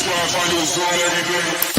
slide, find your zone every day.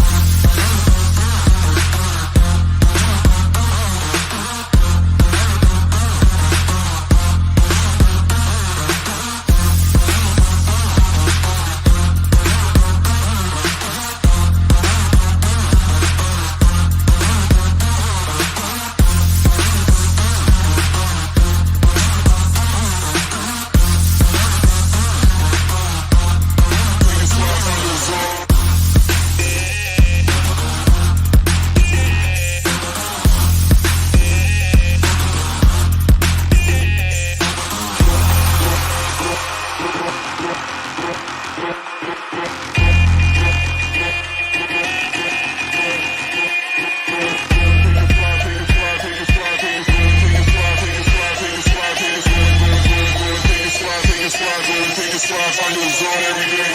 Find your zone every day.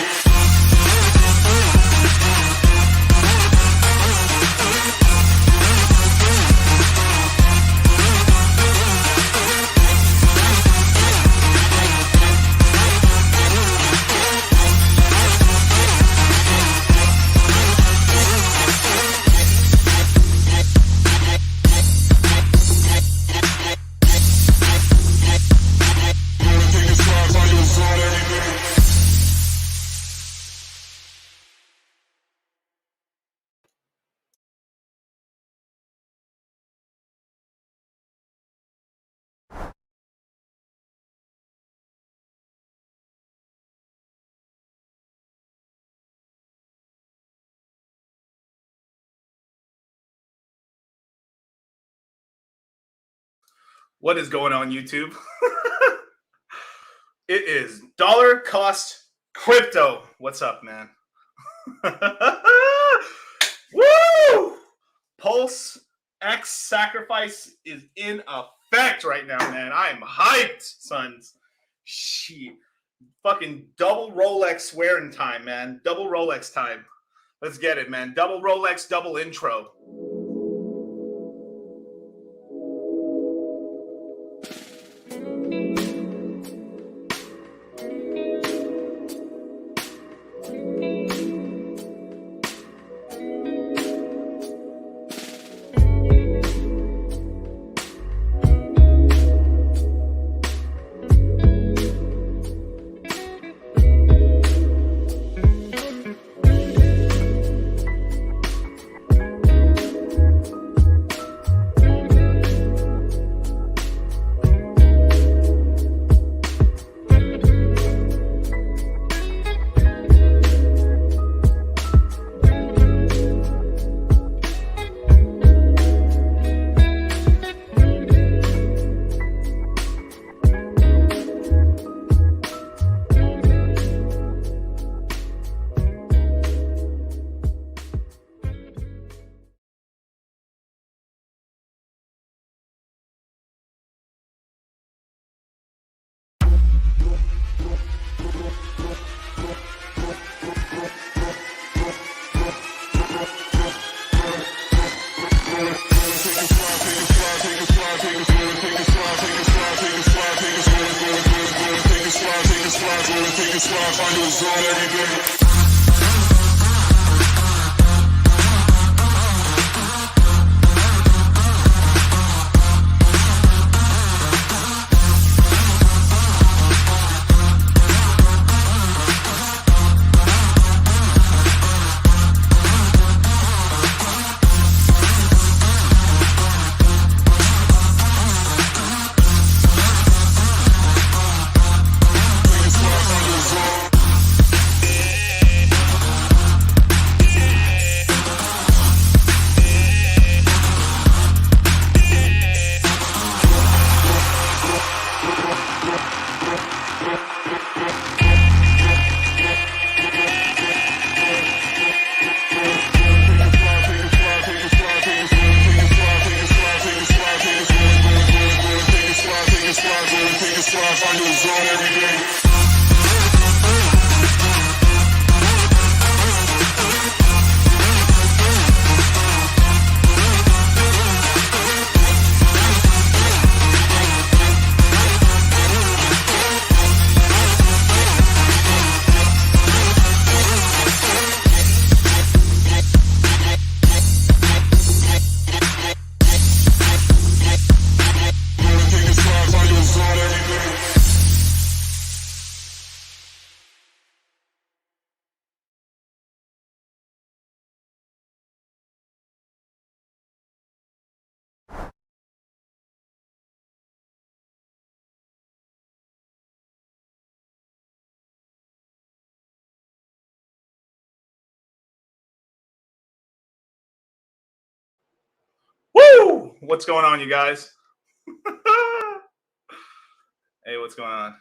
What is going on, YouTube? It is dollar cost crypto. What's up, man? Woo! PulseX sacrifice is in effect right now, man. I am hyped, sons. Shit. Fucking double Rolex wearing time, man. Double Rolex time. Let's get it, man. Double Rolex, double intro. Find your zone every day. Find your zone every day. What's going on, you guys? Hey, what's going on?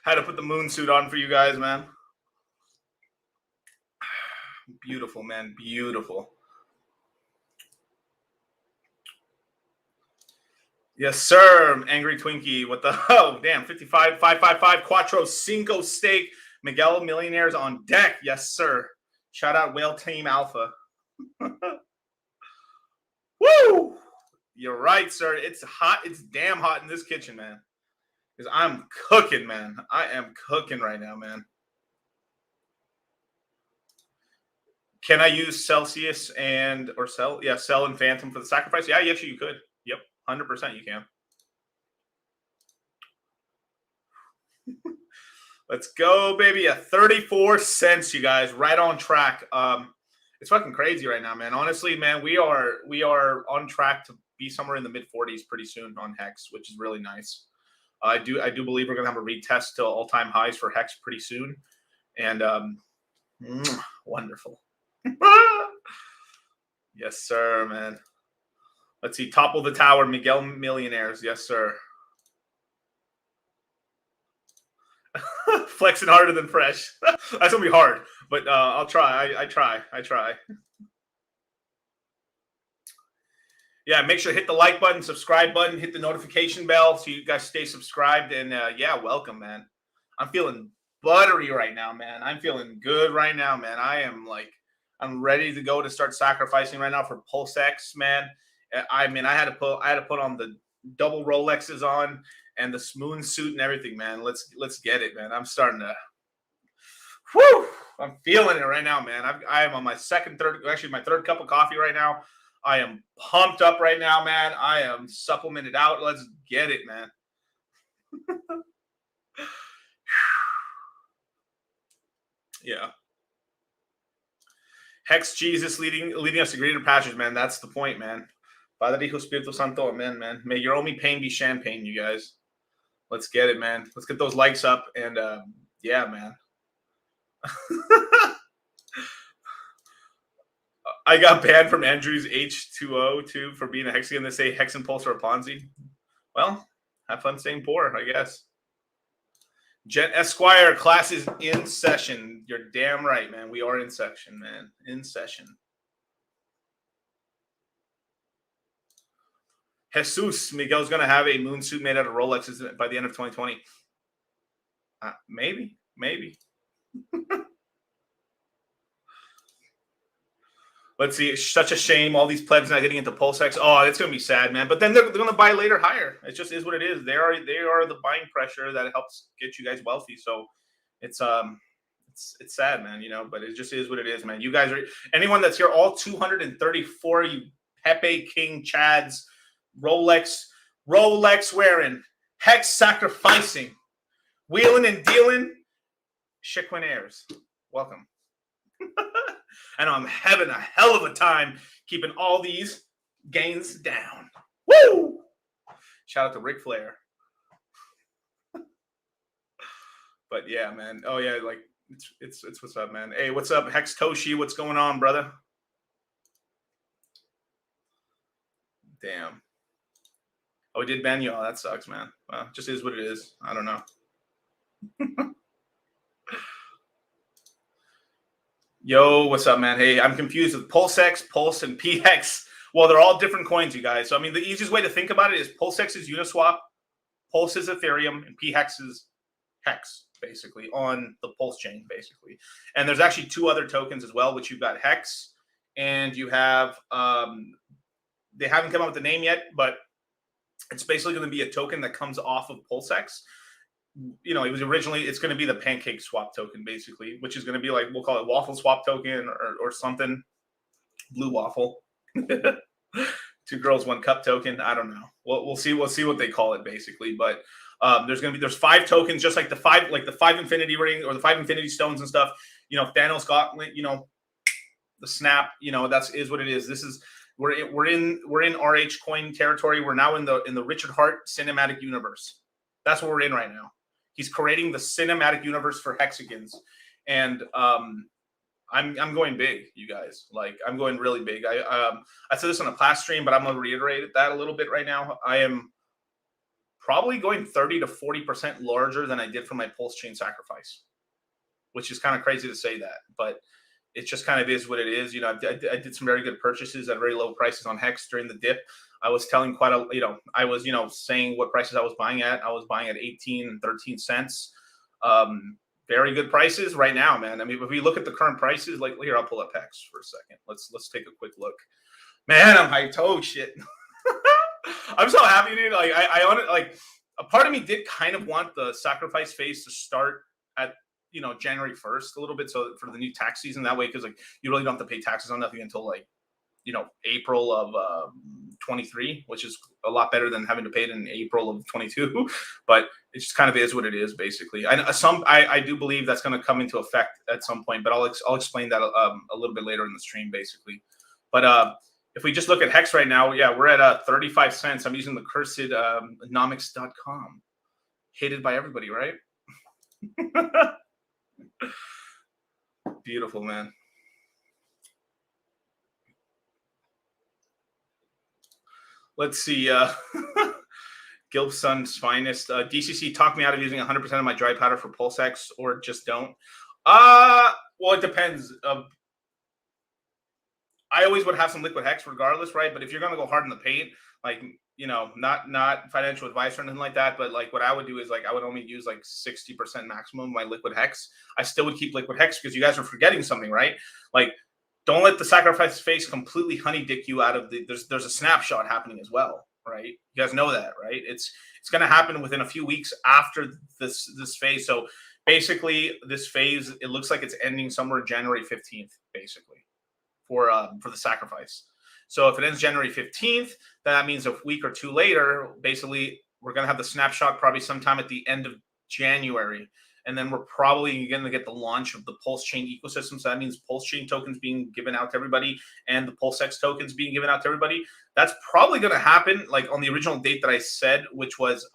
Had to put the moon suit on for you guys, man. Beautiful, man. Beautiful. Yes, sir. Angry Twinkie. What the? Oh, damn. 55, 555, Quattro Cinco Steak. Miguel Millionaires on deck. Yes, sir. Shout out Whale Team Alpha. Woo! You're right, sir. It's hot. It's damn hot in this kitchen, man. Because I'm cooking, man. I am cooking right now, man. Can I use Celsius or Cell and Phantom for the sacrifice? Yeah, yes, you could. Yep, 100% you can. Let's go, baby. At 34 cents, you guys. Right on track. It's fucking crazy right now, man. Honestly, man, we are on track to be somewhere in the mid 40s pretty soon on Hex, which is really nice. I do believe we're gonna have a retest to all-time highs for Hex pretty soon. And wonderful. Yes, sir, man. Let's see. Topple the tower, Miguel Millionaires. Yes, sir. Flexing harder than fresh. That's gonna be hard, but I'll try. I try. Yeah, make sure to hit the like button, subscribe button, hit the notification bell so you guys stay subscribed. And yeah, welcome, man. I'm feeling buttery right now, man. I'm feeling good right now, man. I'm ready to go to start sacrificing right now for PulseX, man. I mean, I had to put on the double Rolexes on and the moon suit and everything, man. Let's get it, man. I'm starting to. Whew! I'm feeling it right now, man. I am on my my third cup of coffee right now. I am pumped up right now, man. I am supplemented out. Let's get it, man. Yeah. Hex Jesus leading us to greater pastures, man. That's the point, man. Padre, Hijo, Espíritu Santo, amen, man. May your only pain be champagne, you guys. Let's get it, man. Let's get those likes up. And yeah, man. I got banned from Andrew's H2O too for being a Hexian. They say Hex and Pulse are a Ponzi. Well, have fun staying poor, I guess. Jet Esquire, class is in session. You're damn right, man. We are in session, man. In session. Jesus, Miguel's going to have a moon suit made out of Rolexes by the end of 2020. Maybe. Let's see. It's such a shame. All these plebs not getting into PulseX. Oh, it's going to be sad, man. But then they're going to buy later higher. It just is what it is. They are the buying pressure that helps get you guys wealthy. So it's sad, man. You know, but it just is what it is, man. You guys are anyone that's here, all 234, you Pepe King Chads, Rolex wearing, Hex sacrificing, wheeling and dealing, Chiquinaires. Welcome. And I'm having a hell of a time keeping all these gains down. Woo! Shout out to Ric Flair. But yeah, man. Oh yeah, like it's what's up, man. Hey, what's up, Hex Toshi? What's going on, brother? Damn. Oh, he did ban you. Oh, that sucks, man. Well, just is what it is. I don't know. Yo, what's up, man? Hey, I'm confused with PulseX, Pulse, and PX. Well, they're all different coins, you guys. So, I mean, the easiest way to think about it is PulseX is Uniswap, Pulse is Ethereum, and PHEX is Hex, basically, on the Pulse chain, basically. And there's actually two other tokens as well, which you've got Hex, and you have, they haven't come up with the name yet, but it's basically going to be a token that comes off of PulseX. You know, it's going to be the pancake swap token, basically, which is going to be like, we'll call it waffle swap token or something. Blue waffle. 2 girls, 1 cup token. I don't know. We'll see what they call it, basically. But there's 5 tokens, just like the 5 infinity ring or the 5 infinity stones and stuff. You know, Thanos Gauntlet, you know, the snap, you know, is what it is. This is we're in RH coin territory. We're now in the Richard Hart cinematic universe. That's what we're in right now. He's creating the cinematic universe for hexagons. And I'm going big, you guys. Like I'm going really big. I said this on a class stream, but I'm gonna reiterate that a little bit right now. I am probably going 30 to 40% larger than I did for my pulse chain sacrifice, which is kind of crazy to say that, but it just kind of is what it is. I did some very good purchases at very low prices on Hex during the dip. I was telling I was, saying what prices I was buying at. I was buying at 18 and 13 cents. Very good prices right now, man. I mean, if we look at the current prices, like here, I'll pull up Hex for a second. Let's take a quick look. Man, I'm hyped. Oh shit. I'm so happy, dude. Like like a part of me did kind of want the sacrifice phase to start at January 1st a little bit, so for the new tax season, that way, because like you really don't have to pay taxes on nothing until like April of 23, which is a lot better than having to pay it in April of 22. But it just kind of is what it is, basically. I do believe that's going to come into effect at some point, but I'll explain that a little bit later in the stream, basically. But if we just look at Hex right now, yeah, we're at 35 cents. I'm using the cursed nomics.com. Hated by everybody, right? Beautiful, man. Let's see. Gilbson's finest. DCC talked me out of using 100% of my dry powder for PulseX, or just don't. Well, it depends. I always would have some liquid Hex regardless, right? But if you're going to go hard in the paint, like, not financial advice or anything like that, but like what I would do is like I would only use like 60% maximum of my liquid Hex. I still would keep liquid Hex because you guys are forgetting something, right? Like, don't let the sacrifice phase completely honey dick you out of there's a snapshot happening as well, right? You guys know that, right? It's going to happen within a few weeks after this phase. So basically this phase, it looks like it's ending somewhere January 15th, basically, for the sacrifice. So if it ends January 15th, that means a week or two later, basically we're going to have the snapshot probably sometime at the end of January. And then we're probably going to get the launch of the Pulse Chain ecosystem. So that means Pulse Chain tokens being given out to everybody and the PulseX tokens being given out to everybody. That's probably going to happen like on the original date that I said, which was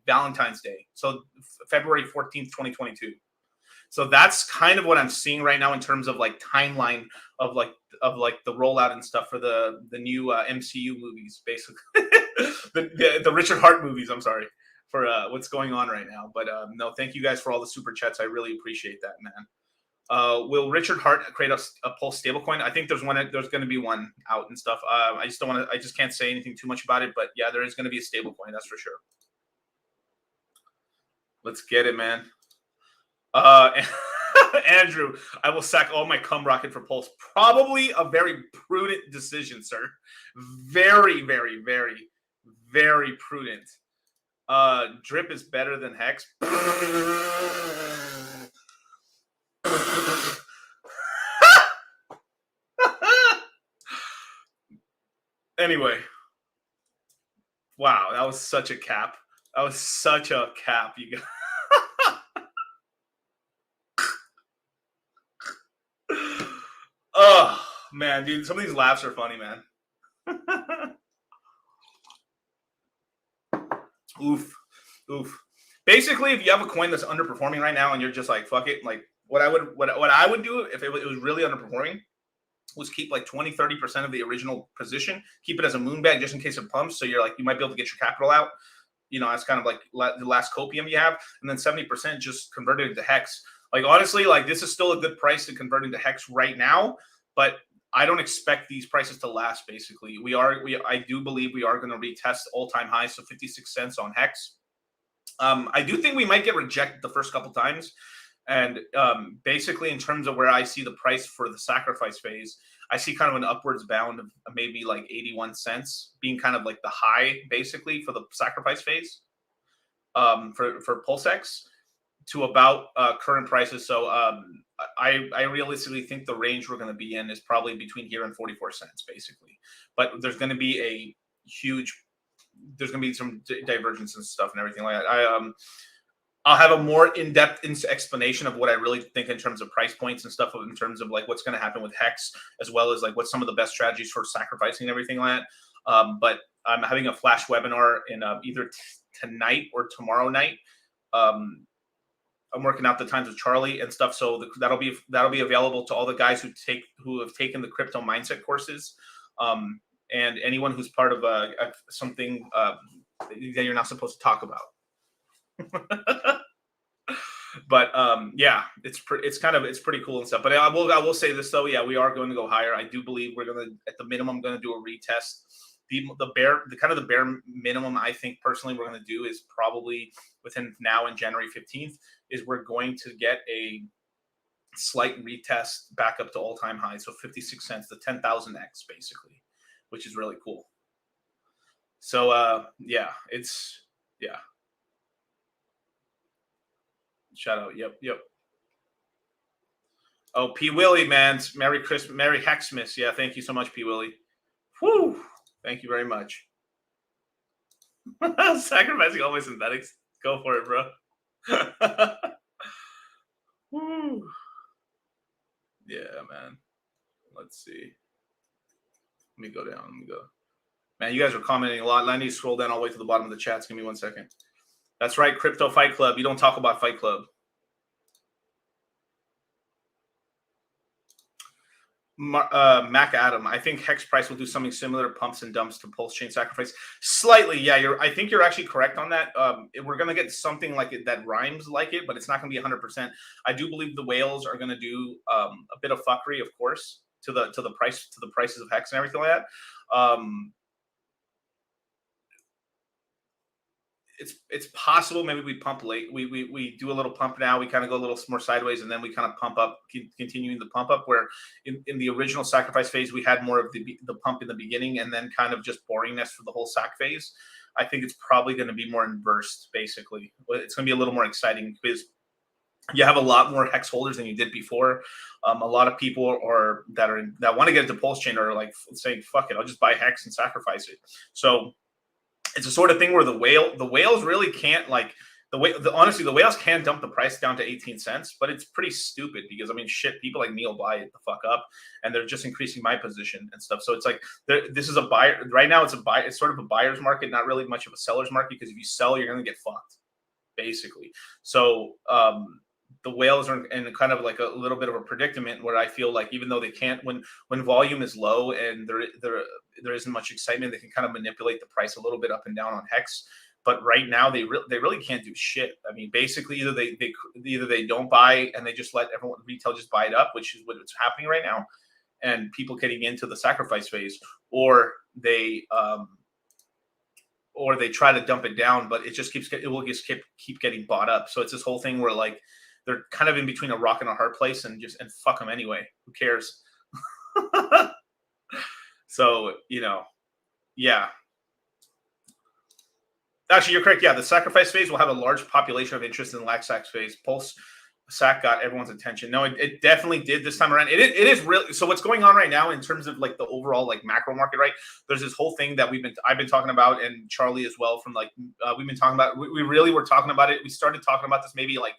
Valentine's Day. So February 14th, 2022. So that's kind of what I'm seeing right now in terms of like timeline of like the rollout and stuff for the new MCU movies, basically. the Richard Hart movies, I'm sorry, for what's going on right now. But no, thank you guys for all the super chats. I really appreciate that, man. Will Richard Hart create a Pulse stablecoin? I think there's going to be one out and stuff. I just can't say anything too much about it, but yeah, there is going to be a stablecoin, that's for sure. Let's get it, man. Andrew, I will sack all my cum rocket for Pulse. Probably a very prudent decision, sir. Very, very, very, very prudent. Drip is better than Hex. Anyway. Wow, that was such a cap. That was such a cap, you guys. Oh, man, dude. Some of these laughs are funny, man. Oof. Basically, if you have a coin that's underperforming right now and you're just like, fuck it, like what I would do if it was really underperforming was keep like 20, 30% of the original position, keep it as a moon bag just in case it pumps. So you might be able to get your capital out. That's kind of like the last copium you have. And then 70% just convert it into Hex. Like, honestly, like this is still a good price to convert into Hex right now, but I don't expect these prices to last. Basically, I do believe we are going to retest all-time highs, so 56 cents on Hex. I do think we might get rejected the first couple times, and basically in terms of where I see the price for the sacrifice phase, I see kind of an upwards bound of maybe like 81 cents being kind of like the high, basically, for the sacrifice phase for PulseX to about current prices. So I realistically think the range we're going to be in is probably between here and 44 cents, basically. But there's going to be there's going to be some divergence and stuff and everything like that. I'll have a more in-depth explanation of what I really think in terms of price points and stuff, in terms of like what's going to happen with Hex, as well as like what's some of the best strategies for sacrificing and everything like that. But I'm having a flash webinar in either tonight or tomorrow night. I'm working out the times with Charlie and stuff. So that'll be available to all the guys who have taken the crypto mindset courses, um, and anyone who's part of something that you're not supposed to talk about. But yeah, it's pretty cool and stuff. But I will say this though, yeah, we are going to go higher. I do believe we're going to, at the minimum, going to do a retest. The bare minimum I think personally we're going to do is probably within now and January 15th is we're going to get a slight retest back up to all time high. So 56 cents, the 10,000x basically, which is really cool. So yeah, yeah. Shout out. Yep. Oh, P. Willie, man. Merry Christmas. Merry Xmas. Yeah, thank you so much, P. Willie. Whew. Thank you very much. Sacrificing all my synthetics. Go for it, bro. Whew. Yeah, man. Let's see. Let me go down. Let me go. Man, you guys are commenting a lot. I need to scroll down all the way to the bottom of the chats. Give me 1 second. That's right, Crypto Fight Club. You don't talk about Fight Club. Mac Adam, I think Hex Price will do something similar to pumps and dumps to Pulse Chain Sacrifice. Slightly, yeah. I think you're actually correct on that. We're gonna get something like it that rhymes like it, but it's not gonna be 100%. I do believe the whales are gonna do a bit of fuckery, of course, to the prices of Hex and everything like that. It's possible maybe we pump late. We do a little pump now. We kind of go a little more sideways, and then we kind of pump up, continuing the pump up. Where in the original sacrifice phase, we had more of the pump in the beginning, and then kind of just boringness for the whole sac phase. I think it's probably going to be more in bursts. Basically, it's going to be a little more exciting because you have a lot more hex holders than you did before. A lot of people that want to get into Pulse Chain are like saying, "Fuck it, I'll just buy hex and sacrifice it." So it's a sort of thing where the whales really can't honestly the whales can dump the price down to 18 cents, but it's pretty stupid because I mean shit, people like Neil buy it the fuck up and they're just increasing my position and stuff. So it's like this is a buyer right now. It's sort of a buyer's market, not really much of a seller's market, because if you sell, you're gonna get fucked basically. So the whales are in kind of like a little bit of a predicament where I feel like even though they can't, when volume is low and there isn't much excitement, they can kind of manipulate the price a little bit up and down on Hex. But right now they really can't do shit. I mean, basically either they don't buy and they just let everyone retail just buy it up, which is what's happening right now, and people getting into the sacrifice phase, or they try to dump it down, but it will just keep getting bought up. So it's this whole thing where like they're kind of in between a rock and a hard place, and fuck them anyway. Who cares? So yeah. Actually, you're correct. Yeah, the sacrifice phase will have a large population of interest in the Laxax phase. Pulse Sac got everyone's attention. No, it definitely did this time around. It is really so. What's going on right now in terms of like the overall like macro market, right? There's this whole thing that I've been talking about, and Charlie as well. From like we've been talking about. We really were talking about it. We started talking about this maybe like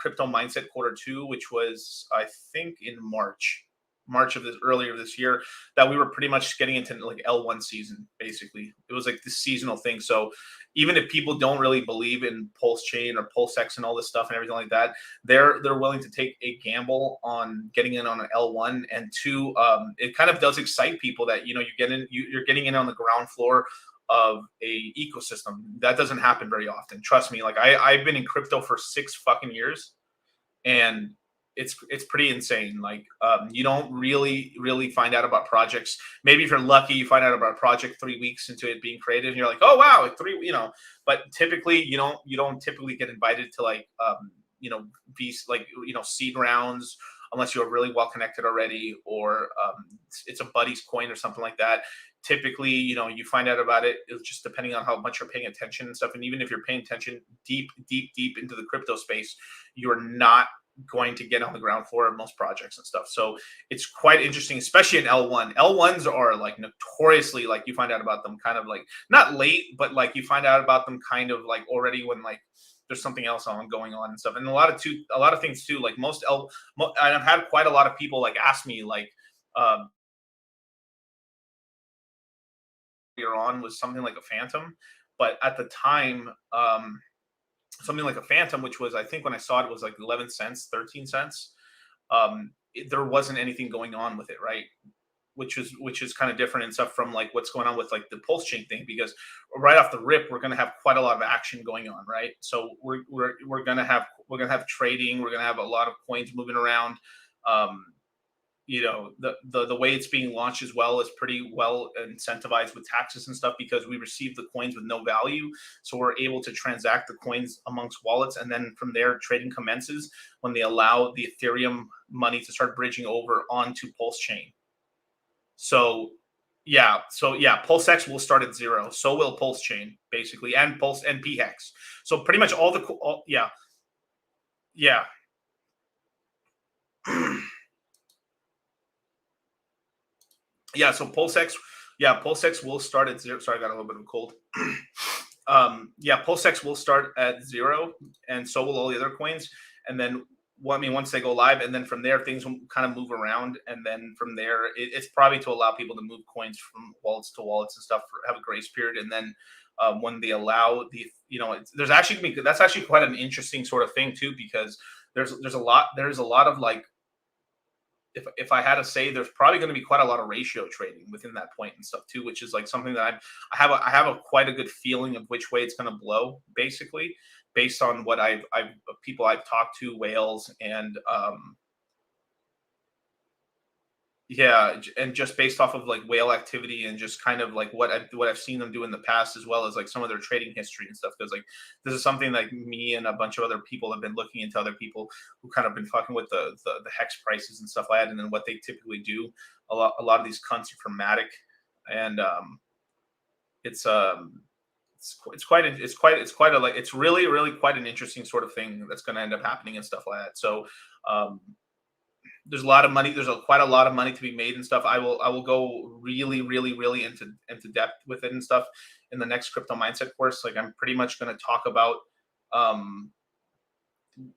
crypto mindset Q2, which was I think in March of earlier this year, that we were pretty much getting into like L1 season. Basically, it was like this seasonal thing. So even if people don't really believe in Pulse Chain or PulseX and all this stuff and everything like that, they're willing to take a gamble on getting in on an L1. And two, it kind of does excite people that you're getting in on the ground floor of a ecosystem. That doesn't happen very often. Trust me. Like I've been in crypto for 6 fucking years, and it's pretty insane. Like you don't really find out about projects. Maybe if you're lucky, you find out about a project 3 weeks into it being created, and you're like, oh wow, But typically, you don't typically get invited to like seed rounds unless you're really well connected already, or it's a buddy's coin or something like that. Typically, you find out about it. It's just depending on how much you're paying attention and stuff. And even if you're paying attention deep into the crypto space, you're not going to get on the ground floor of most projects and stuff. So it's quite interesting, especially in L1. L1s are like notoriously like you find out about them kind of like not late, but like you find out about them kind of like already when like there's something else going on and stuff. And a lot of things too, like and I've had quite a lot of people like ask me like you're on was something like a phantom, but at the time something like a Phantom, which was, I think when I saw it was like 11 cents, 13 cents. There wasn't anything going on with it, right? Which is kind of different and stuff from like what's going on with like the pulse chain thing, because right off the rip we're going to have quite a lot of action going on, right? So we're going to have trading, we're going to have a lot of coins moving around. um the way it's being launched as well is pretty well incentivized with taxes and stuff, because we receive the coins with no value, so we're able to transact the coins amongst wallets, and then from there trading commences when they allow the Ethereum money to start bridging over onto Pulse chain. So PulseX will start at 0. So will Pulse chain basically, and Pulse and PHEX. So pretty much yeah. Yeah, so PulseX will start at 0. Sorry, I got a little bit of a cold. PulseX will start at 0, and so will all the other coins. And then, well, I mean, once they go live, and then from there things will kind of move around, and then from there it's probably to allow people to move coins from wallets to wallets and stuff, have a grace period, and then when they allow there's actually gonna be, that's actually quite an interesting sort of thing too, because there's a lot of like, if I had to say, there's probably going to be quite a lot of ratio trading within that point and stuff too, which is like something that I have a quite a good feeling of which way it's going to blow, basically, based on what I've people I've talked to, whales, and and just based off of like whale activity, and just kind of like what I've seen them do in the past, as well as like some of their trading history and stuff. Because like this is something like me and a bunch of other people have been looking into, other people who kind of been fucking with the hex prices and stuff like that, and then what they typically do. A lot of these cunts are dramatic, and it's it's quite a, like, it's really quite an interesting sort of thing that's going to end up happening and stuff like that. So um there's a lot of money. Quite a lot of money to be made and stuff. I will go really into depth with it and stuff in the next crypto mindset course. Like, I'm pretty much going to talk about um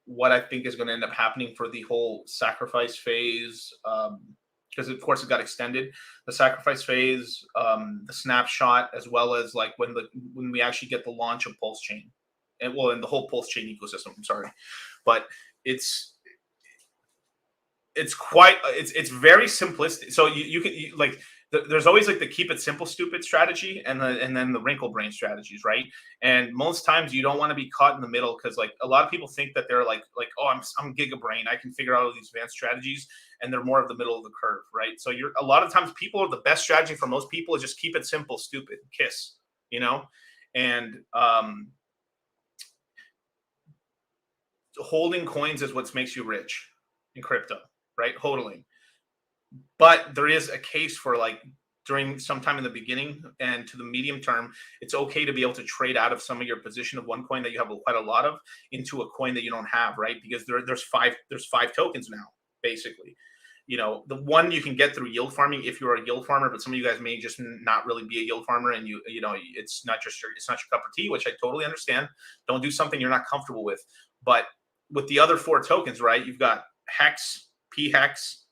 what I think is going to end up happening for the whole sacrifice phase, because of course it got extended, the sacrifice phase, the snapshot, as well as like when we actually get the launch of Pulse chain, and well, in the whole Pulse chain ecosystem. I'm sorry, but it's it's very simplistic. So you can like there's always like the keep it simple stupid strategy, and then the wrinkle brain strategies, right? And most times you don't want to be caught in the middle, because like a lot of people think that they're like, oh, I'm giga brain, I can figure out all these advanced strategies, and they're more of the middle of the curve, right? So you're a lot of times people are the best strategy for most people is just keep it simple stupid, kiss, you know. And holding coins is what makes you rich in crypto, right? Hodling. But there is a case for like during some time in the beginning and to the medium term, it's okay to be able to trade out of some of your position of one coin that you have quite a lot of into a coin that you don't have, right? Because there's five tokens now, basically. The one you can get through yield farming if you're a yield farmer, but some of you guys may just not really be a yield farmer, and it's not your cup of tea, which I totally understand. Don't do something you're not comfortable with. But with the other four tokens, right? You've got Hex, PHEX,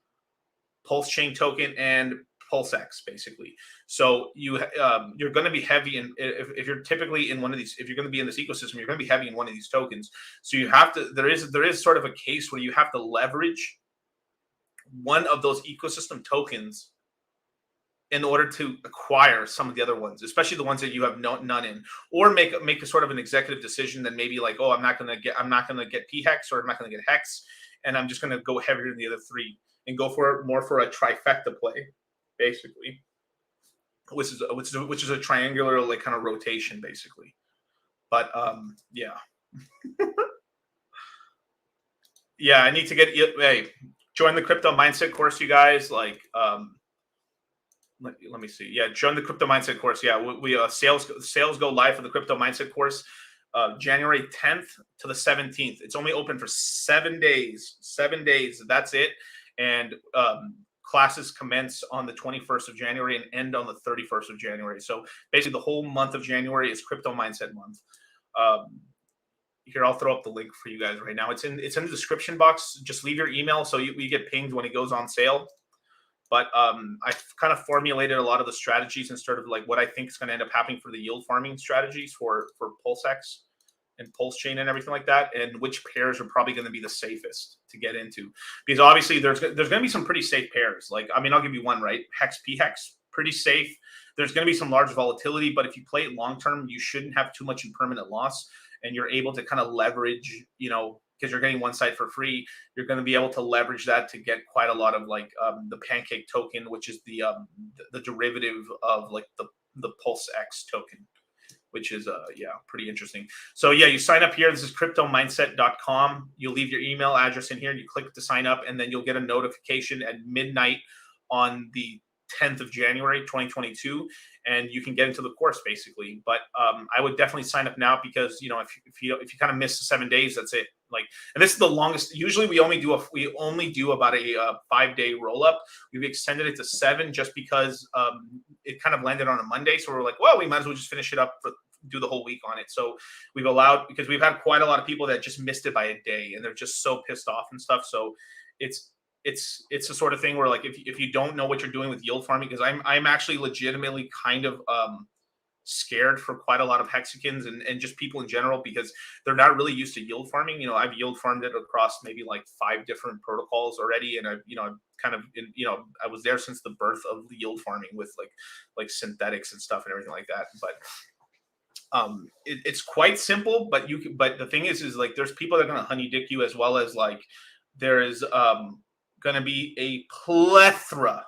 Pulse Chain token, and PulseX, basically. So you're going to be heavy in, if you're typically in one of these, if you're going to be in this ecosystem, you're going to be heavy in one of these tokens. So you have to, there is sort of a case where you have to leverage one of those ecosystem tokens in order to acquire some of the other ones, especially the ones that you have none in, or make a sort of an executive decision that maybe like, oh, I'm not going to get PHEX, or I'm not going to get Hex, and I'm just going to go heavier in the other three and go for more for a trifecta play, basically, which is a triangular like kind of rotation, basically. But yeah, yeah, I need to get, hey, join the crypto mindset course, you guys. Like, let me see. Yeah, join the crypto mindset course. Yeah, we sales go live for the crypto mindset course, January 10th to the 17th. It's only open for 7 days. 7 days. That's it. And classes commence on the 21st of January and end on the 31st of January. So basically, the whole month of January is crypto mindset month. Here, I'll throw up the link for you guys right now. It's in the description box. Just leave your email so we get pinged when it goes on sale. But I've kind of formulated a lot of the strategies and sort of like what I think is going to end up happening for the yield farming strategies for PulseX. and Pulse Chain and everything like that, and which pairs are probably going to be the safest to get into. Because obviously there's going to be some pretty safe pairs. Like, I mean, I'll give you one, right? Hex P Hex, pretty safe. There's going to be some large volatility, but if you play it long term, you shouldn't have too much in permanent loss, and you're able to kind of leverage, you know, because you're getting one side for free, you're going to be able to leverage that to get quite a lot of like the Pancake token, which is the derivative of like the PulseX token, which is yeah, pretty interesting. So yeah, you sign up here. This is cryptomindset.com. You leave your email address in here and you click to sign up, and then you'll get a notification at midnight on the 10th of January 2022, and you can get into the course basically. But I would definitely sign up now, because you know, if you kind of miss the 7 days, that's it. Like, and this is the longest. Usually we only do about a 5-day roll up. We've extended it to 7 just because it kind of landed on a Monday, so we're like, well, we might as well just finish it up do the whole week on it. So we've allowed, because we've had quite a lot of people that just missed it by a day, and they're just so pissed off and stuff. So it's the sort of thing where, like, if you don't know what you're doing with yield farming, because I'm actually legitimately kind of scared for quite a lot of Hexicans and just people in general, because they're not really used to yield farming. You know, I've yield farmed it across maybe like 5 different protocols already, and I've kind of, I was there since the birth of yield farming with like synthetics and stuff and everything like that. But it's quite simple, but but the thing is like, there's people that are going to honey dick you, as well as like there is going to be a plethora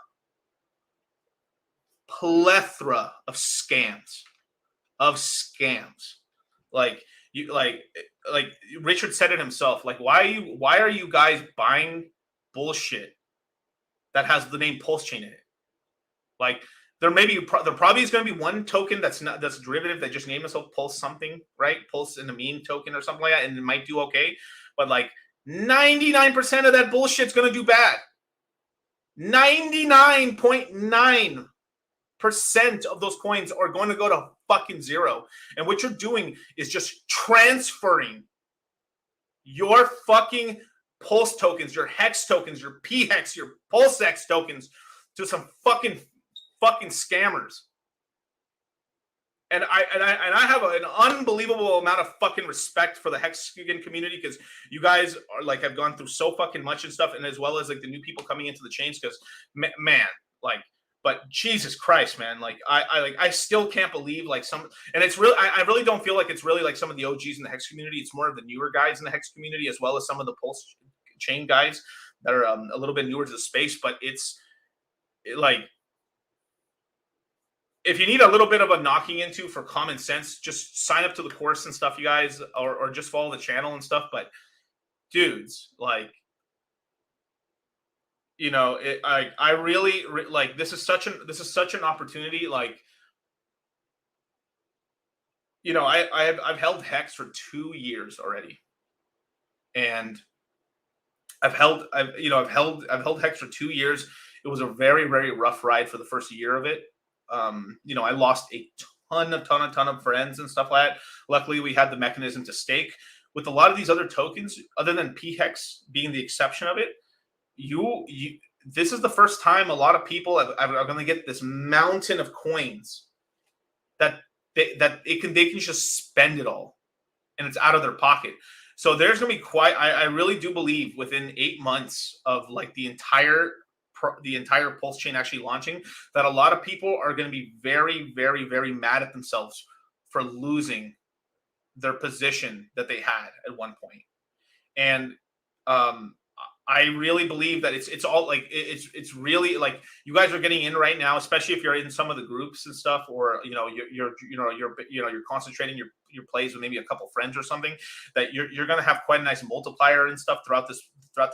of scams. Like Richard said it himself. Like, why are you guys buying bullshit that has the name Pulse Chain in it? Like, there probably is going to be one token that's derivative that just named itself Pulse something, right? Pulse in the meme token or something like that, and it might do okay. But like 99% of that bullshit's going to do bad. 99.9% of those coins are going to go to fucking zero. And what you're doing is just transferring your fucking Pulse tokens, your Hex tokens, your P-Hex, your PulseX tokens to some fucking scammers. And I have an unbelievable amount of fucking respect for the Hexican community, because you guys are like, have gone through so fucking much and stuff, and as well as like the new people coming into the chains, because man, like, but Jesus Christ, man, like I still can't believe like some, and it's really, I really don't feel like it's really like some of the OGs in the Hex community. It's more of the newer guys in the Hex community, as well as some of the Pulse chain guys that are a little bit newer to the space. But like, if you need a little bit of a knocking into for common sense, just sign up to the course and stuff, you guys, or just follow the channel and stuff. But dudes, like, I really like, this is such an opportunity. Like, I've held Hex for 2 years already, and I've held Hex for 2 years. It was a very, very rough ride for the first year of it. I lost a ton of friends and stuff like that. Luckily, we had the mechanism to stake. With a lot of these other tokens, other than P-Hex being the exception of it, this is the first time a lot of people are going to get this mountain of coins that they can just spend it all, and it's out of their pocket. So there's going to be I really do believe within 8 months of like the entire Pulse chain actually launching, that a lot of people are going to be very, very, very mad at themselves for losing their position that they had at one point. And I really believe that it's all like, it's really like, you guys are getting in right now, especially if you're in some of the groups and stuff, or you're concentrating your plays with maybe a couple friends or something, that you're going to have quite a nice multiplier and stuff throughout the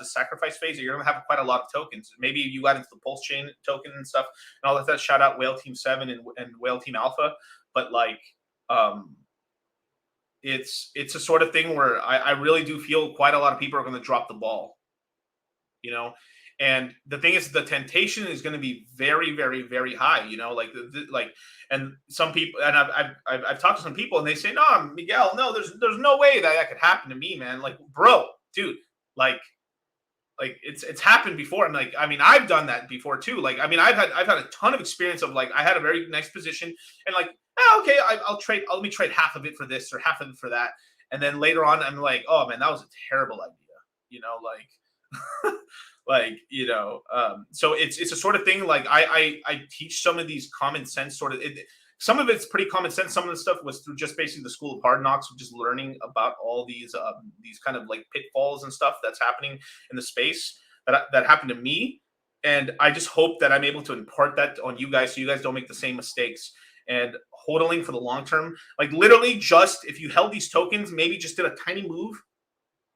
sacrifice phase. You're going to have quite a lot of tokens. Maybe you got into the Pulse chain token and stuff and all that. Shout out Whale Team 7 and Whale Team Alpha. But like, it's a sort of thing where I really do feel quite a lot of people are going to drop the ball. And the thing is, the temptation is going to be very, very, very high. And some people, and I've talked to some people, and they say, "No, Miguel, no, there's no way that could happen to me, man." Like, bro, dude, like it's happened before. And like, I mean, I've done that before too. Like, I mean, I've had a ton of experience of like, I had a very nice position, and like, okay, I'll trade. Let me trade half of it for this or half of it for that. and then later on I'm like, oh man, that was a terrible idea. So it's a sort of thing. Like I teach some of these common sense sort of. Some of it's pretty common sense. Some of the stuff was through just basically the School of Hard Knocks, just learning about all these kind of like pitfalls and stuff that's happening in the space that happened to me. And I just hope that I'm able to impart that on you guys, so you guys don't make the same mistakes. And hodling for the long term, like literally, just if you held these tokens, maybe just did a tiny move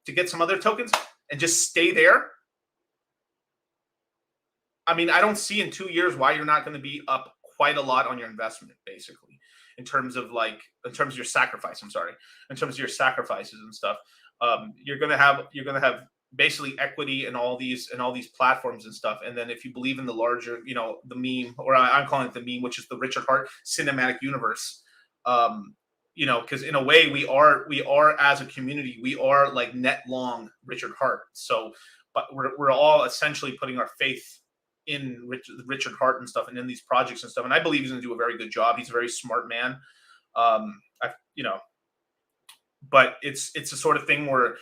to get some other tokens and just stay there. I mean, I don't see in 2 years why you're not going to be up quite a lot on your investment, basically, in terms of your sacrifice. I'm sorry, in terms of your sacrifices and stuff. You're gonna have basically equity in all these platforms and stuff. And then if you believe in the larger, the meme, or I'm calling it the meme, which is the Richard Hart cinematic universe. Because in a way we are as a community, we are like net long Richard Hart. So, but we're all essentially putting our faith in Richard Hart and stuff, and in these projects and stuff. And I believe he's going to do a very good job. He's a very smart man. But it's a sort of thing where,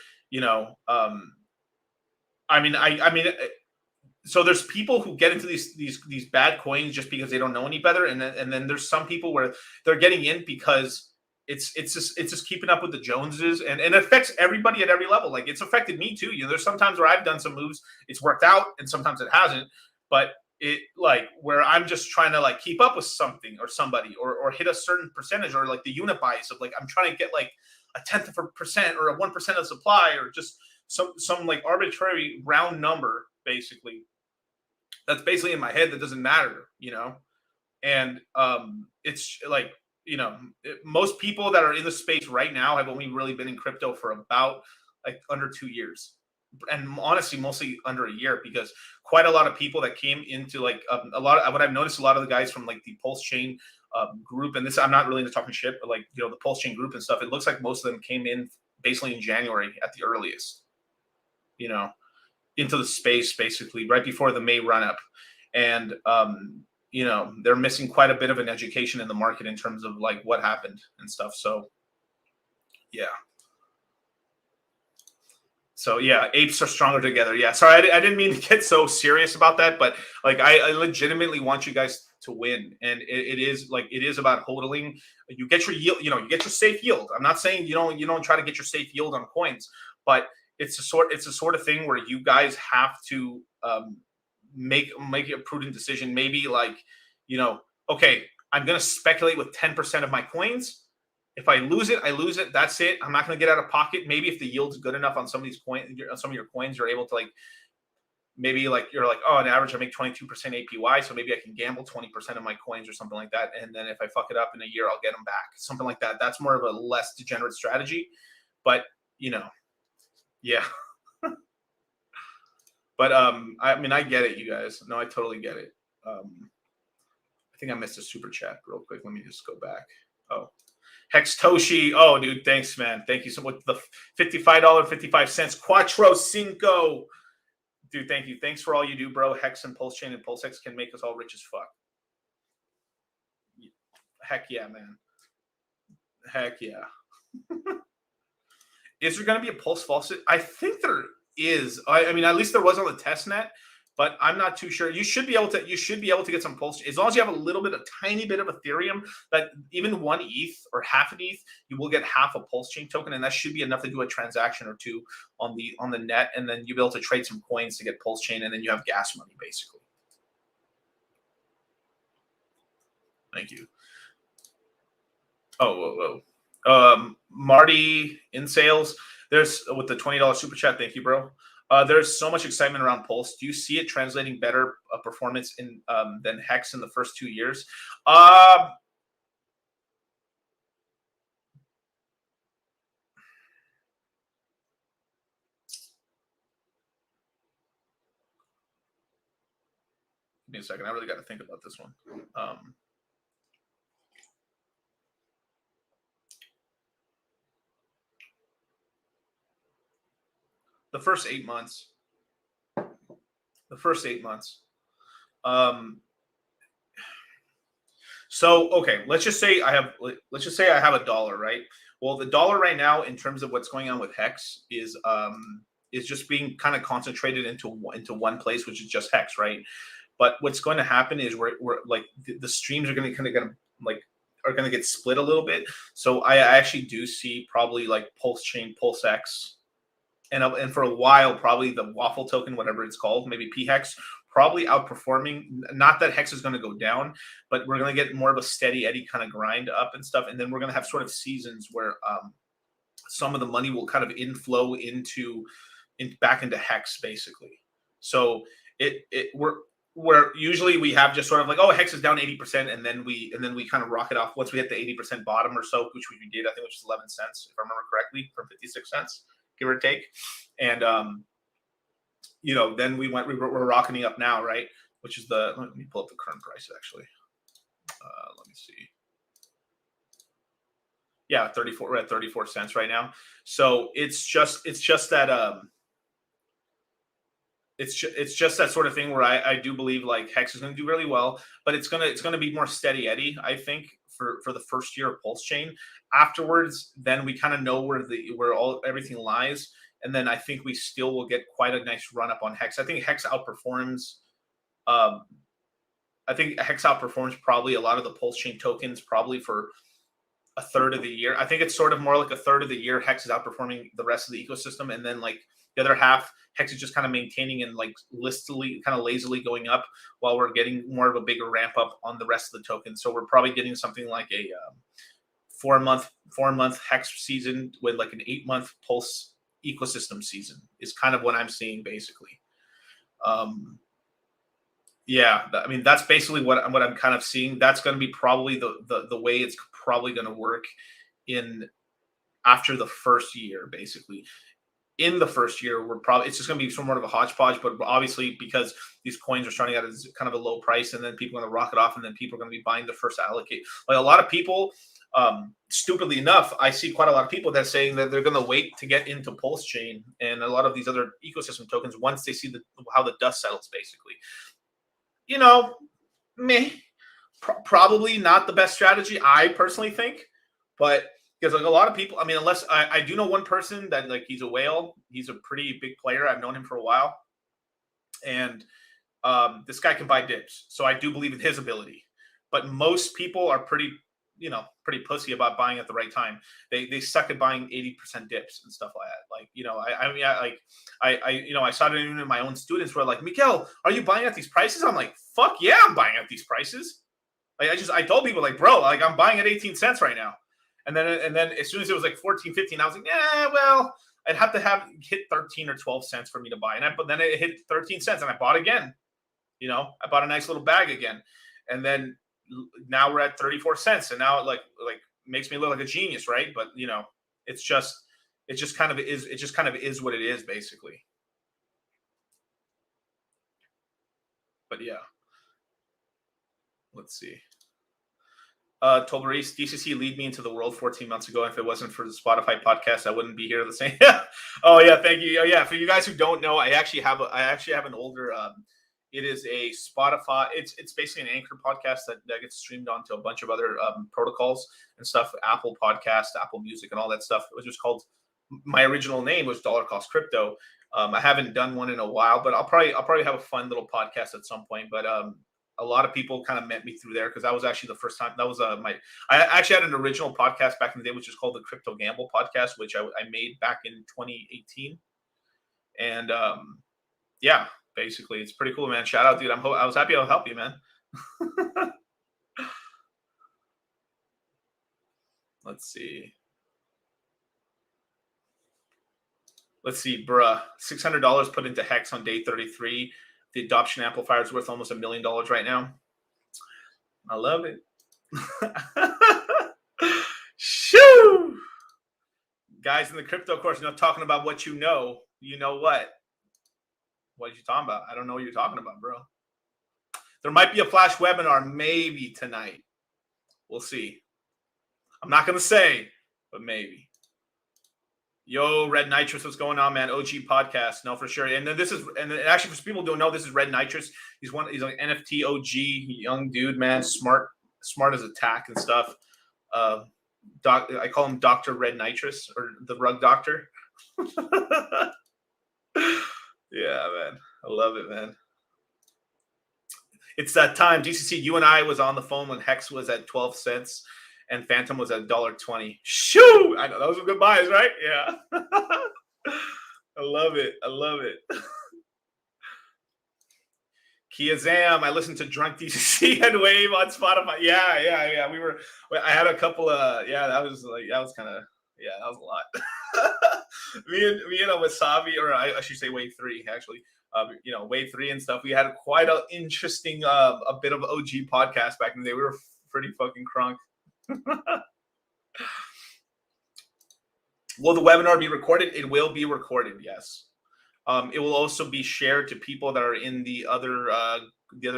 so there's people who get into these bad coins just because they don't know any better, and then there's some people where they're getting in because it's just keeping up with the Joneses, and it affects everybody at every level. Like, it's affected me too. There's sometimes where I've done some moves, it's worked out, and sometimes it hasn't. But it, like, where I'm just trying to like keep up with something or somebody, or hit a certain percentage, or like the unit bias of like I'm trying to get like a 1/10 of a percent or a 1% of supply, or just some like arbitrary round number, basically, that's basically in my head that doesn't matter, and it's like, most people that are in the space right now have only really been in crypto for about like under 2 years, and honestly mostly under a year, because quite a lot of people that came into like a lot of what I've noticed, a lot of the guys from like the Pulse Chain group, and this, I'm not really into talking shit, but like, the Pulse Chain group and stuff, it looks like most of them came in basically in January at the earliest, into the space basically right before the May run up. And they're missing quite a bit of an education in the market in terms of like what happened and stuff. So yeah, apes are stronger together. Yeah, sorry, I didn't mean to get so serious about that, but like I legitimately want you guys to win, and it is about hodling. You get your yield, you get your safe yield. I'm not saying you don't try to get your safe yield on coins, but it's a sort of thing where you guys have to make a prudent decision. Maybe like, okay, I'm gonna speculate with 10% of my coins. If I lose it, I lose it. That's it. I'm not going to get out of pocket. Maybe if the yield's good enough on some of these coins, some of your coins, you're able to like, maybe like you're like, oh, on average, I make 22% APY, so maybe I can gamble 20% of my coins or something like that. And then if I fuck it up in a year, I'll get them back. Something like that. That's more of a less degenerate strategy. But yeah. But I get it, you guys. No, I totally get it. I think I missed a super chat real quick. Let me just go back. Oh. Hextoshi, oh dude, thanks, man. Thank you so much. The $55.55 Quattro Cinco. Dude, thank you. Thanks for all you do, bro. Hex and Pulse Chain and PulseX can make us all rich as fuck. Heck yeah, man. Heck yeah. Is there going to be a Pulse faucet? I think there is. I mean, at least there was on the test net, but I'm not too sure. You should be able to get some Pulse, as long as you have a tiny bit of Ethereum. That even 1 ETH or half an ETH, you will get half a Pulse Chain token, and that should be enough to do a transaction or two on the net, and then you'll be able to trade some coins to get Pulse Chain, and then you have gas money basically. Thank you. Oh, whoa. Marty in sales. There's with the $20 super chat. Thank you, bro. There's so much excitement around Pulse. Do you see it translating better performance in than Hex in the first 2 years? Give me a second. I really got to think about this one. The first 8 months. So okay, let's just say I have $1, right? Well, the dollar right now, in terms of what's going on with Hex, is just being kind of concentrated into one place, which is just Hex, right? But what's going to happen is we're like the streams are going to kind of like are going to get split a little bit. So I actually do see probably like Pulse Chain, PulseX, and for a while probably the waffle token, whatever it's called, maybe PHEX, probably outperforming. Not that Hex is going to go down, but we're going to get more of a steady eddy kind of grind up and stuff, and then we're going to have sort of seasons where some of the money will kind of inflow back into Hex basically. So we're usually we have just sort of like, oh, Hex is down 80%, and then we kind of rock it off once we hit the 80% bottom or so, which we did, I think, which is 11 cents if I remember correctly, from 56 cents, give or take. And then we're rocketing up now, right? Which is let me pull up the current price actually. Let me see. Yeah, 34. We're at 34 cents right now. So it's just that it's just that sort of thing where I do believe like Hex is going to do really well, but it's gonna be more steady eddy, I think, for the first year of Pulse Chain. Afterwards, then we kind of know where everything lies, and then I think we still will get quite a nice run up on Hex. I think Hex outperforms. I think Hex outperforms probably a lot of the Pulse Chain tokens probably for a third of the year. I think it's sort of more like a third of the year Hex is outperforming the rest of the ecosystem, and then like the other half, Hex is just kind of maintaining and like kind of lazily going up while we're getting more of a bigger ramp up on the rest of the tokens. So we're probably getting something like a 4-month Hex season with like an 8-month Pulse ecosystem season is kind of what I'm seeing basically. Yeah, I mean that's basically what I'm kind of seeing. That's going to be probably the way it's probably going to work after the first year, basically. In the first year, it's just going to be somewhat of a hodgepodge, but obviously because these coins are starting out at kind of a low price, and then people are going to rock it off, and then people are going to be buying the first allocate. Like a lot of people, stupidly enough, I see quite a lot of people that saying that they're going to wait to get into Pulse Chain and a lot of these other ecosystem tokens once they see how the dust settles, basically. Probably not the best strategy, I personally think, but because like a lot of people, I mean, unless I do know one person that like he's a whale, he's a pretty big player. I've known him for a while, and this guy can buy dips, so I do believe in his ability. But most people are pretty pussy about buying at the right time. They suck at buying 80% dips and stuff like that. I saw it even in my own students who are like, Miguel, are you buying at these prices? I'm like, fuck yeah, I'm buying at these prices. Like I told people like, bro, like I'm buying at 18 cents right now. And then as soon as it was like 14, 15, I was like, yeah, well, I'd have to hit 13 or 12 cents for me to buy. But then it hit 13 cents and I bought again. I bought a nice little bag again. And then now we're at 34 cents. And now it like makes me look like a genius, right? But it just kind of is what it is, basically. But yeah. Let's see. Tolberice, DCC lead me into the world 14 months ago. If it wasn't for the Spotify podcast, I wouldn't be here the same. Oh yeah, thank you. Oh yeah, for you guys who don't know, I actually have an older. It is a Spotify. It's basically an Anchor podcast that gets streamed onto a bunch of other protocols and stuff. Apple Podcast, Apple Music, and all that stuff. It was just called. My original name was Dollar Cost Crypto. I haven't done one in a while, but I'll probably have a fun little podcast at some point. But a lot of people kind of met me through there because that was actually the first time. That was I actually had an original podcast back in the day, which is called the Crypto Gamble Podcast, which I made back in 2018. And yeah, basically, it's pretty cool, man. Shout out, dude. I was happy to help you, man. Let's see, bruh. $600 put into Hex on day 33. The adoption amplifier is worth almost $1 million right now. I love it. Shoo! Guys in the crypto course, talking about what you know. You know what? What are you talking about? I don't know what you're talking about, bro. There might be a flash webinar maybe tonight. We'll see. I'm not going to say, but maybe. Yo, Red Nitrous, what's going on, man? OG podcast, no, for sure. And then actually for people who don't know, this is Red Nitrous. He's an NFT OG, young dude, man, smart as a tack and stuff. I call him Dr. Red Nitrous, or the Rug Doctor. Yeah, man. I love it, man. It's that time, DCC. You and I was on the phone when Hex was at 12 cents and Phantom was at $1.20. Shoo! I know those were good buys, right? Yeah. I love it. I love it. Kia Zam. I listened to Drunk DCC and Wave on Spotify. Yeah. I had a couple of, that was kind of, that was a lot. me and a Wasabi, or I should say Wave 3, actually. Wave 3 and stuff. We had quite an interesting, a bit of OG podcast back in the day. We were pretty fucking crunk. Will the webinar be recorded? It will be recorded, yes. It will also be shared to people that are in the other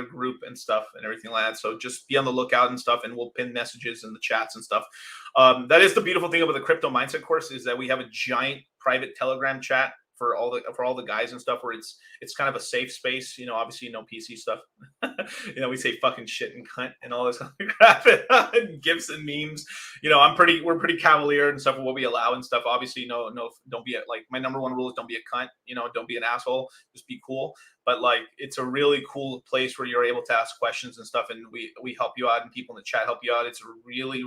group and stuff and everything like that. So just be on the lookout and stuff, and we'll pin messages in the chats and stuff. That is the beautiful thing about the crypto mindset course, is that we have a giant private Telegram chat for all the guys and stuff, where it's kind of a safe space. Obviously no PC stuff. We say fucking shit and cunt and all this other crap and gifs and memes. We're pretty cavalier and stuff with what we allow and stuff. Obviously, no, don't be like, my number one rule is don't be a cunt. Don't be an asshole. Just be cool. But like, it's a really cool place where you're able to ask questions and stuff, and we help you out, and people in the chat help you out. It's a really,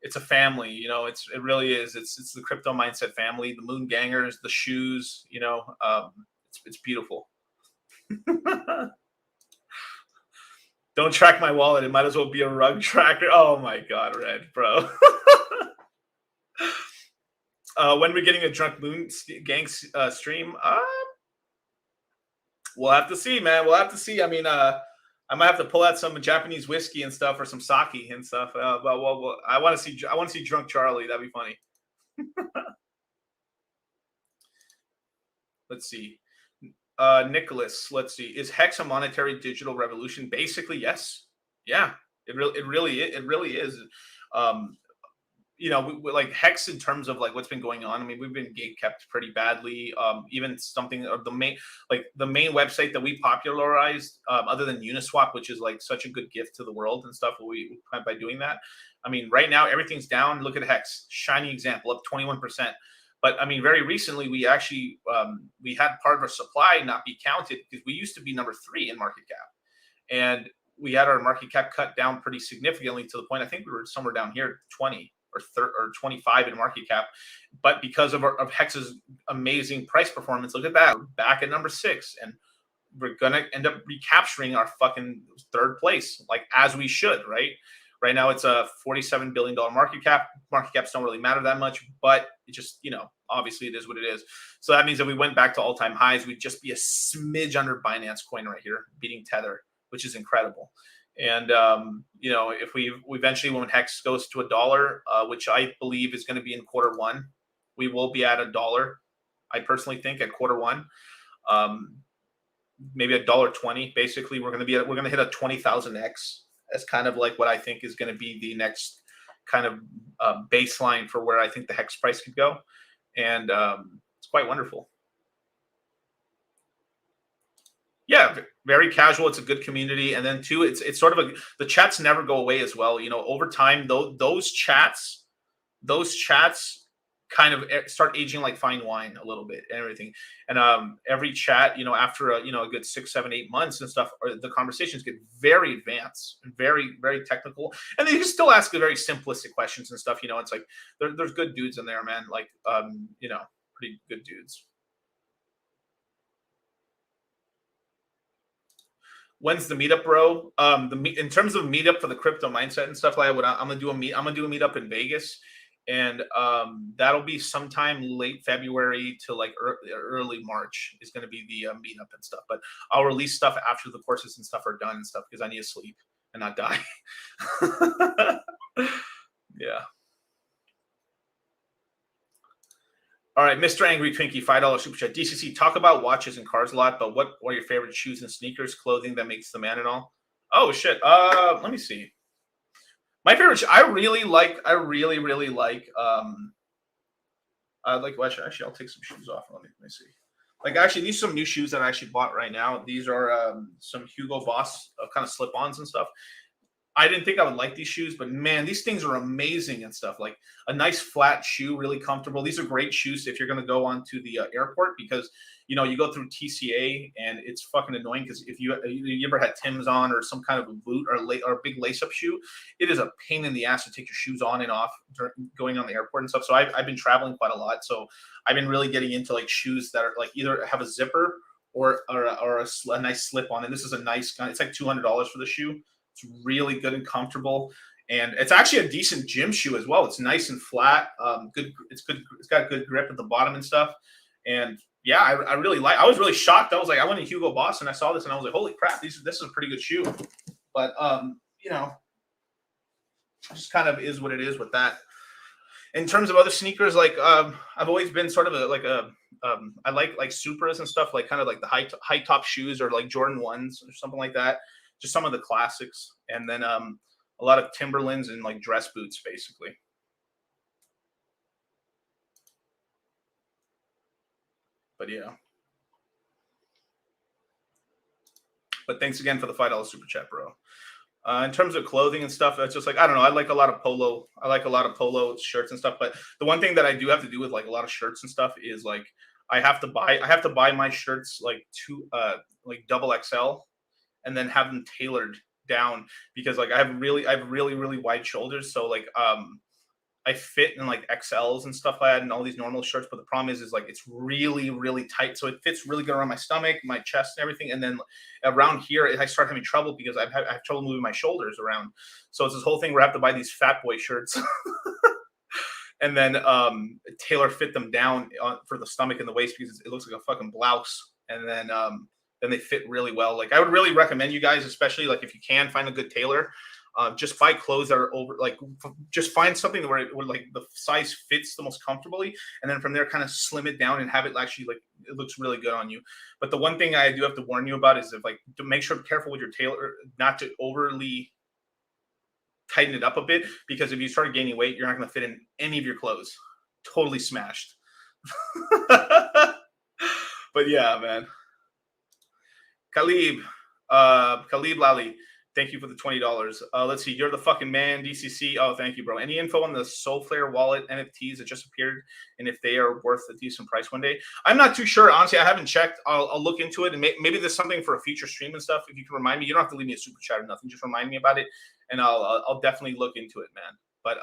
it's a family, it really is. It's the crypto mindset family, the moon gangers, the shoes, it's beautiful. Don't track my wallet. It might as well be a rug tracker. Oh my God, Red, bro. When we're getting a Drunk Moon gang stream, we'll have to see, man. We'll have to see. I mean, I might have to pull out some Japanese whiskey and stuff, or some sake and stuff. Well, I want to see Drunk Charlie. That'd be funny. Let's see. Nicholas, let's see. Is Hex a monetary digital revolution? Basically, yes. Yeah, it really is. Like Hex, in terms of like what's been going on. I mean, we've been gate kept pretty badly. Even something of the main website that we popularized, other than Uniswap, which is like such a good gift to the world and stuff. We by doing that. I mean, right now everything's down. Look at Hex, shiny example, up 21%. But I mean, very recently we actually we had part of our supply not be counted, because we used to be number 3 in market cap, and we had our market cap cut down pretty significantly, to the point I think we were somewhere down here 20 or 25 in market cap. But because of Hex's amazing price performance, look at that, we're back at number 6, and we're gonna end up recapturing our fucking 3rd place, like as we should, right? Right now it's a $47 billion market cap. Market caps don't really matter that much, but it just, obviously it is what it is. So that means that we went back to all-time highs, we'd just be a smidge under Binance Coin right here, beating Tether, which is incredible. And, if we eventually, when Hex goes to $1, which I believe is going to be in Q1, we will be at $1. I personally think at Q1, maybe $1.20. Basically, we're going to hit a 20,000x. As kind of like what I think is going to be the next kind of baseline for where I think the Hex price could go. And it's quite wonderful. Yeah, very casual. It's a good community. And then too, it's sort of the chats never go away as well. Over time, those chats kind of start aging like fine wine a little bit and everything. And every chat, after a good 6, 7, 8 months and stuff, the conversations get very advanced, very, very technical. And they can still ask the very simplistic questions and stuff. It's like there's good dudes in there, man. Like, pretty good dudes. When's the meetup, bro? In terms of meetup for the crypto mindset and stuff like that, I'm gonna do a meetup in Vegas. And that'll be sometime late February to like early March is going to be the meetup and stuff. But I'll release stuff after the courses and stuff are done and stuff, because I need to sleep and not die. Yeah. All right, Mr. Angry Twinkie, $5 super chat. DCC, talk about watches and cars a lot, but what are your favorite shoes and sneakers, clothing that makes the man and all? Oh shit. Let me see. My favorite, I really like. Actually, I'll take some shoes off. Let me see. Like, actually, these are some new shoes that I actually bought right now. These are some Hugo Boss kind of slip-ons and stuff. I didn't think I would like these shoes, but man, these things are amazing and stuff. Like a nice flat shoe, really comfortable. These are great shoes if you're going to go onto the airport because you go through TCA and it's fucking annoying because if you ever had Tim's on or some kind of a boot or a big lace up shoe, it is a pain in the ass to take your shoes on and off going on the airport and stuff. So I've been traveling quite a lot, so I've been really getting into like shoes that are like either have a zipper or a nice slip on. And this is a nice kind. It's like $200 for the shoe. It's really good and comfortable, and it's actually a decent gym shoe as well. It's nice and flat. Good. It's good. It's got good grip at the bottom and stuff. And yeah, I really like. I was really shocked. I was like, I went to Hugo Boss and I saw this and I was like, holy crap, this is a pretty good shoe. But just kind of is what it is with that. In terms of other sneakers, like I've always been sort of I like Supras and stuff, like kind of like the high top shoes or like Jordan 1s or something like that. Just some of the classics, and then a lot of Timberlands and like dress boots, basically. But yeah. But thanks again for the $5 super chat, bro. In terms of clothing and stuff, it's just like I don't know. I like a lot of polo. I like a lot of polo shirts and stuff. But the one thing that I do have to do with like a lot of shirts and stuff is like I have to buy my shirts like like double XL, and then have them tailored down because like I have really wide shoulders. So like I fit in like XLs and stuff like that and all these normal shirts. But the problem is like it's really tight. So it fits really good around my stomach, my chest and everything. And then around here, I start having trouble because I have trouble moving my shoulders around. So it's this whole thing where I have to buy these fat boy shirts and then tailor fit them down for the stomach and the waist because it looks like a fucking blouse. And then they fit really well. Like I would really recommend you guys, especially like if you can find a good tailor, just buy clothes that are just find something where like the size fits the most comfortably. And then from there, kind of slim it down and have it actually like, it looks really good on you. But the one thing I do have to warn you about is to make sure careful with your tailor, not to overly tighten it up a bit, because if you start gaining weight, you're not going to fit in any of your clothes. Totally smashed. But yeah, man. Khalib Lally, thank you for the $20. Let's see. You're the fucking man, DCC. Oh, thank you, bro. Any info on the Soulflare wallet NFTs that just appeared and if they are worth a decent price one day? I'm not too sure. Honestly, I haven't checked. I'll look into it. And maybe there's something for a future stream and stuff. If you can remind me, you don't have to leave me a super chat or nothing. Just remind me about it. And I'll definitely look into it, man. But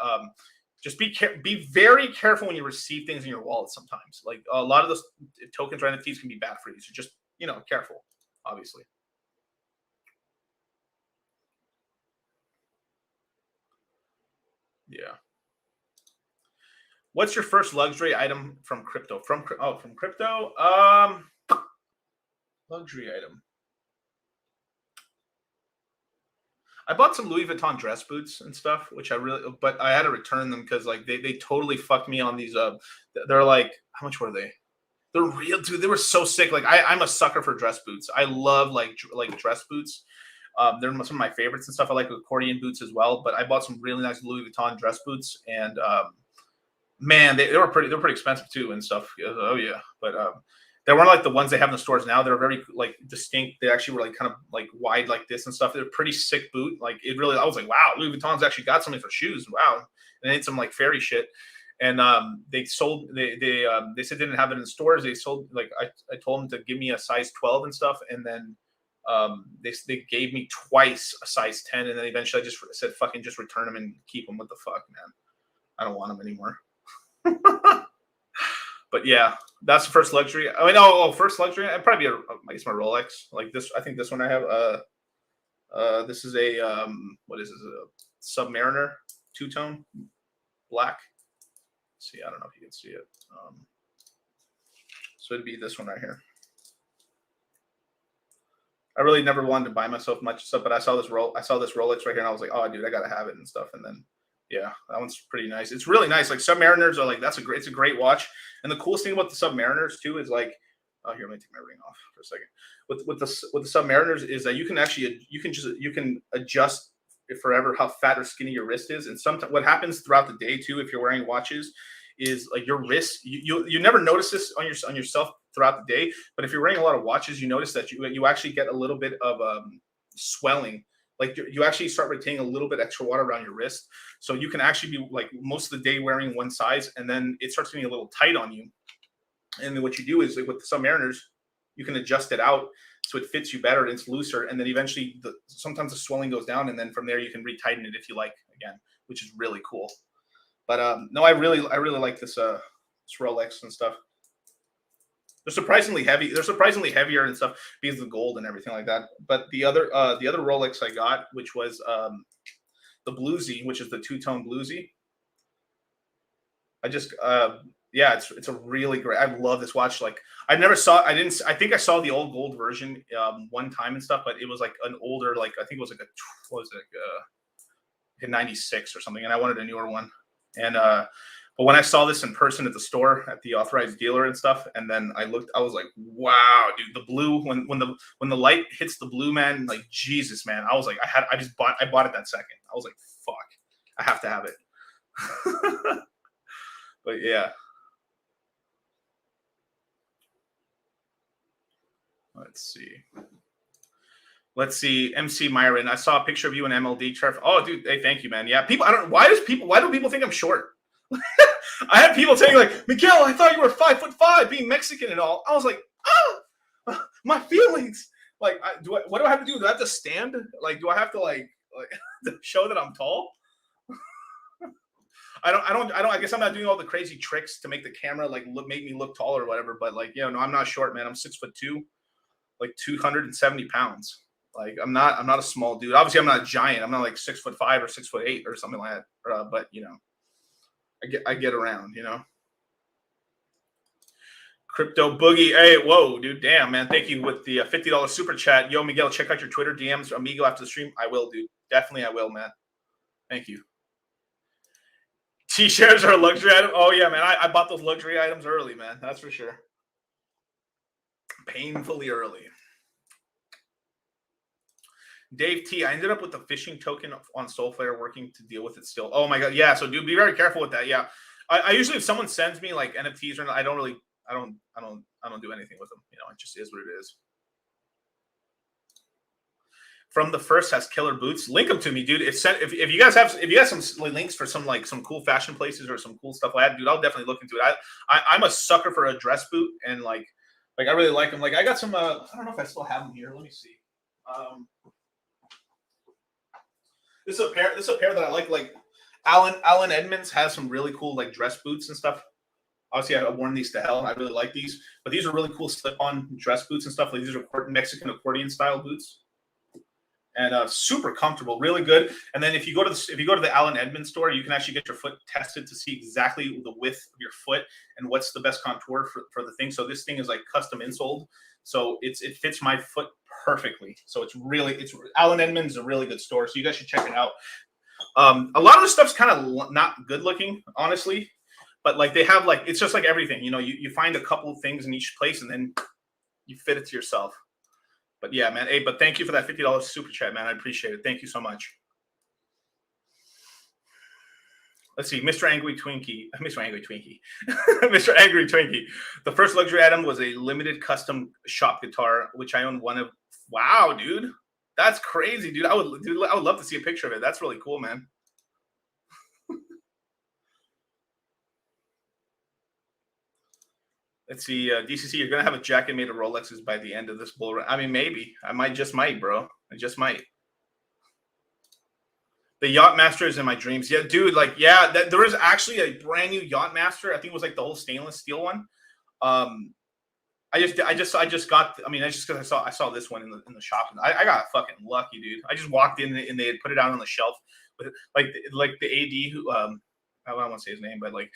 just be very careful when you receive things in your wallet sometimes. Like a lot of those tokens or NFTs can be bad for you. So just, careful. Obviously. Yeah. What's your first luxury item from crypto? From crypto? Luxury item. I bought some Louis Vuitton dress boots and stuff, but I had to return them because like they totally fucked me on these. They're like, how much were they? They're real, dude. They were so sick. Like I'm a sucker for dress boots. I love like dress boots. They're some of my favorites and stuff. I like accordion boots as well. But I bought some really nice Louis Vuitton dress boots, and man, they were pretty expensive too and stuff. Oh yeah, but they weren't like the ones they have in the stores now. They're very like distinct. They actually were like kind of like wide like this and stuff. They're pretty sick boot. Like it really, I was like, wow, Louis Vuitton's actually got something for shoes. Wow, and they had some like fairy shit. And they sold. They said they didn't have it in the stores. They sold like I told them to give me a size 12 and stuff, and then they gave me twice a size 10, and then eventually I just said fucking just return them and keep them. What the fuck, man? I don't want them anymore. But yeah, that's the first luxury. I mean, first luxury. I'd probably be I guess my Rolex. Like this, I think this one I have. This is a what is this? A Submariner two-tone black. See, I don't know if you can see it. So it'd be this one right here. I really never wanted to buy myself much stuff, but I saw this Rolex right here, and I was like, oh, dude, I gotta have it and stuff. And then, yeah, that one's pretty nice. It's really nice. Like Submariners are like it's a great watch. And the coolest thing about the Submariners too is like, oh, here, let me take my ring off for a second. With the Submariners is that you can adjust forever how fat or skinny your wrist is. And sometimes what happens throughout the day too, if you're wearing watches, is like your wrist. You never notice this on yourself throughout the day, but if you're wearing a lot of watches, you notice that you actually get a little bit of swelling like you actually start retaining a little bit extra water around your wrist, so you can actually be like most of the day wearing one size, and then it starts getting a little tight on you. And then what you do is like with the Submariners, you can adjust it out so it fits you better and it's looser. And then eventually, sometimes the swelling goes down, and then from there you can retighten it if you like again, which is really cool. But no, I really like this Rolex and stuff. They're surprisingly heavy. They're surprisingly heavier and stuff because of the gold and everything like that. But the other Rolex I got, which was the Bluesy, which is the two-tone Bluesy. I just yeah, it's a really great. I love this watch. Like I think I saw the old gold version one time and stuff, but it was like an older, like I think it was like a 96 or something, and I wanted a newer one. And but when I saw this in person at the store at the authorized dealer and stuff, and then I was like, wow, dude, the blue when the light hits the blue, man, like Jesus, man, I was like, I bought it that second. I was like, fuck, I have to have it. But yeah. Let's see. MC Myron. I saw a picture of you in MLD. Trevor. Oh, dude. Hey, thank you, man. Yeah. People. Why do people think I'm short? I had people saying like, Miguel, I thought you were 5'5", being Mexican and all. I was like, oh, my feelings. Like, what do I have to do? Do I have to stand? Like, do I have to like to show that I'm tall? I guess I'm not doing all the crazy tricks to make the camera like make me look taller or whatever. But like, no, I'm not short, man. I'm 6'2", like 270 pounds. Like I'm not a small dude. Obviously, I'm not a giant. I'm not like 6'5" or 6'8" or something like that. But I get around. Crypto Boogie. Hey, whoa, dude. Damn, man. Thank you with the $50 super chat. Yo, Miguel, check out your Twitter DMs, amigo, after the stream. I will, dude. Definitely, I will, man. Thank you. T-shirts are a luxury item. Oh yeah, man. I bought those luxury items early, man. That's for sure. Painfully early. Dave T, I ended up with the phishing token on Soulflare working to deal with it still. Oh my god, yeah. So dude, be very careful with that. Yeah, I usually, if someone sends me like NFTs or not, I don't do anything with them. It just is what it is. From the First has killer boots. Link them to me, dude. If you guys have some links for some cool fashion places or some cool stuff like that, dude, I'll definitely look into it. I'm a sucker for a dress boot, and like I really like them. Like I got some. I don't know if I still have them here. Let me see. This is a pair that I like. Like Alan Edmonds has some really cool like dress boots and stuff. Obviously, I've worn these to hell. I really like these, but these are really cool slip-on dress boots and stuff. Like these are Mexican accordion style boots, and super comfortable, really good. And then if you go to the Alan Edmonds store, you can actually get your foot tested to see exactly the width of your foot and what's the best contour for the thing. So this thing is like custom insoled, so it fits my foot perfectly. So it's Alan Edmonds is a really good store, so you guys should check it out. A lot of the stuff's kind of not good looking, honestly, but like they have it's just like everything, you find a couple of things in each place and then you fit it to yourself. But yeah, man. Hey, but thank you for that $50 super chat, man. I appreciate it. Thank you so much. Let's see, Mr. Angry Twinkie. Mr. Angry Twinkie. The first luxury item was a limited custom shop guitar, which I own one of. Wow, dude. That's crazy, dude. I would love to see a picture of it. That's really cool, man. Let's see, DCC, you're going to have a jacket made of Rolexes by the end of this bull run. I mean, maybe. I might, bro. I just might. The Yachtmaster is in my dreams. Yeah, dude, there is actually a brand new Yachtmaster. I think it was like the whole stainless steel one. I just got, that's just because I saw this one in the shop. And I got fucking lucky, dude. I just walked in and they had put it out on the shelf with like the AD who I don't want to say his name, but like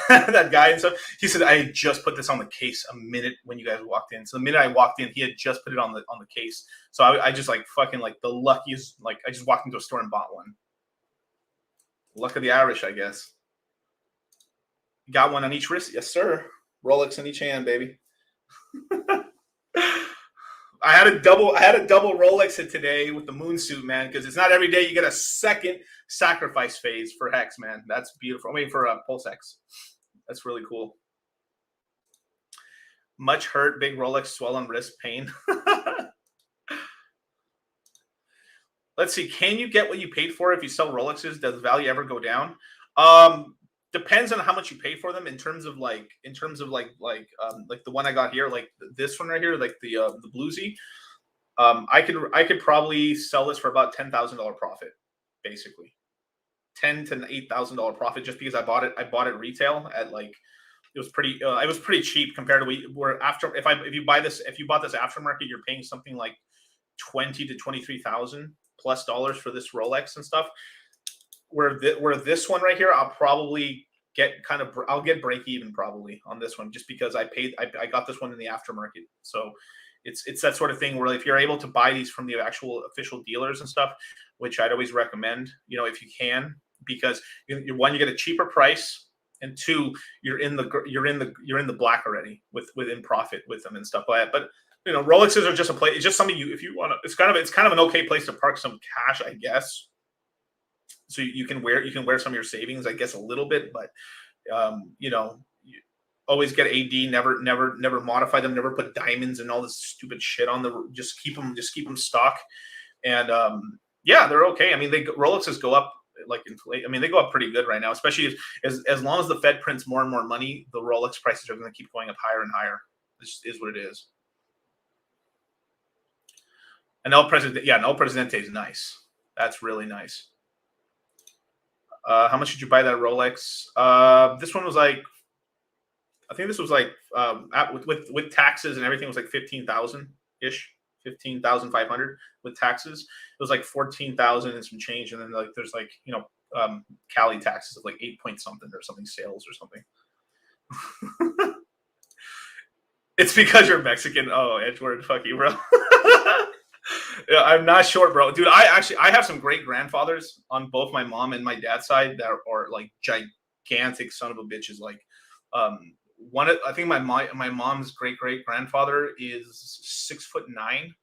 that guy and stuff. He said I just put this on the case a minute when you guys walked in. So the minute I walked in, he had just put it on the case. So I just like fucking like the luckiest. Like I just walked into a store and bought one. Luck of the Irish, I guess. Got one on each wrist, yes sir. Rolex in each hand, baby. I had a double Rolex hit today with the moon suit, man, because it's not every day you get a second sacrifice phase for Hex, man. That's beautiful. I mean, for PulseX. That's really cool. Much hurt, big Rolex, swell on wrist, pain. let's see. Can you get what you paid for if you sell Rolexes? Does the value ever go down? Depends on how much you pay for them. In terms of like the one I got here, like this one right here, like the bluesy. I could probably sell this for about $10,000 profit, basically. $10,000 to $8,000 profit, just because I bought it retail at like, it was pretty cheap compared to where after if you bought this aftermarket, you're paying something like 20 to 23,000 plus dollars for this Rolex and stuff. Where this one right here, I'll probably I'll get break even probably on this one, just because I got this one in the aftermarket. So it's that sort of thing where if you're able to buy these from the actual official dealers and stuff, which I'd always recommend, if you can, because one, you get a cheaper price, and two, you're in the black already within profit with them and stuff like that. But Rolexes are just a place. It's just something if you want to. It's kind of an okay place to park some cash, I guess. So you can wear some of your savings, I guess, a little bit, but you always get AD. Never modify them. Never put diamonds and all this stupid shit on the. Just keep them stock, and yeah, they're okay. I mean, Rolexes go up like inflate. I mean, they go up pretty good right now, especially as long as the Fed prints more and more money, the Rolex prices are going to keep going up higher and higher. This is what it is. And El Presidente is nice. That's really nice. How much did you buy that Rolex? This one was like, I think this was like with taxes and everything was like 15,000 ish, 15,500 with taxes. It was like 14,000 and some change, and then like there's like Cali taxes of like 8 point something or something, sales or something. It's because you're Mexican. Oh, Edgeworth, fuck you, bro. Yeah, I'm not short, bro. Dude, I have some great grandfathers on both my mom and my dad's side that are like gigantic son of a bitches. Like, I think my mom's great grandfather is 6'9",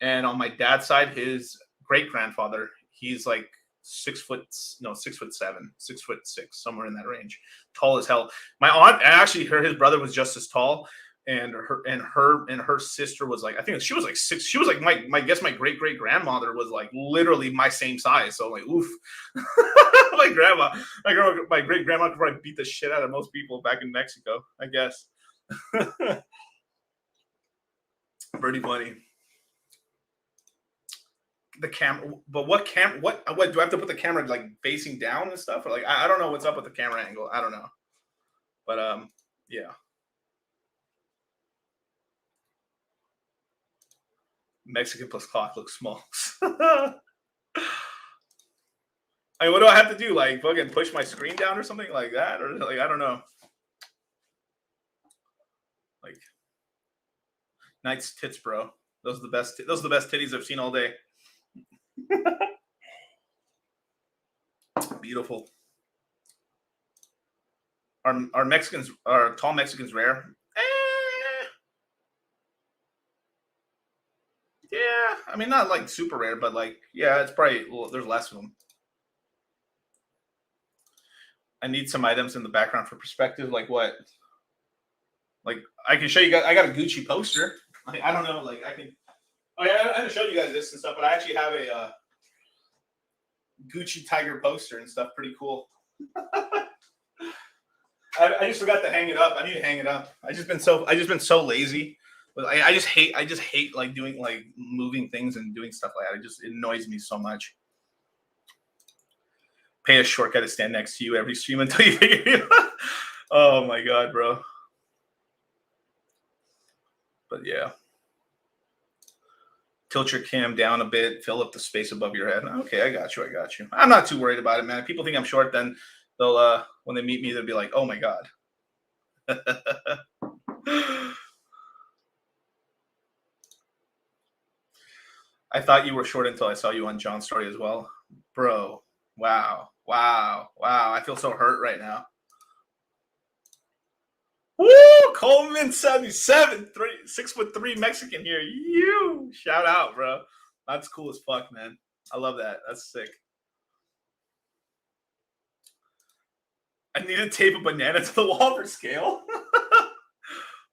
and on my dad's side, his great grandfather, he's like 6'7", 6'6", somewhere in that range, tall as hell. My aunt, actually, his brother was just as tall. And her sister was like, I think she was like 6. She was like my great grandmother was like literally my same size. So like, oof. my great grandma could probably beat the shit out of most people back in Mexico, I guess. Pretty funny. The camera, but what do I have to put the camera like facing down and stuff? Or like I don't know what's up with the camera angle. I don't know, but yeah. Mexican plus clock looks small. I mean, what do I have to do? Like, fucking push my screen down or something like that, or like I don't know. Like, nice tits, bro. Those are the best. Those are the best titties I've seen all day. Beautiful. Are Mexicans? Are tall Mexicans rare? Yeah, I mean, not like super rare, but like, yeah, it's probably there's less of them. I need some items in the background for perspective. Like what? Like I can show you guys. I got a Gucci poster. I don't know. Like I can. Oh yeah, I haven't showed you guys this and stuff, but I actually have a Gucci tiger poster and stuff. Pretty cool. I just forgot to hang it up. I need to hang it up. I just been so lazy. I just hate like doing like moving things and doing stuff like that. It annoys me so much. Pay a short guy to stand next to you every stream until you figure it out. Oh my god, bro. But yeah. Tilt your cam down a bit, fill up the space above your head. Okay, I got you. I'm not too worried about it, man. If people think I'm short, then they'll when they meet me, they'll be like, oh my god. I thought you were short until I saw you on John's story as well. Bro, wow. I feel so hurt right now. Woo! Coleman 77, 6'3" Mexican here. You shout out, bro. That's cool as fuck, man. I love that. That's sick. I need to tape a banana to the wall for scale.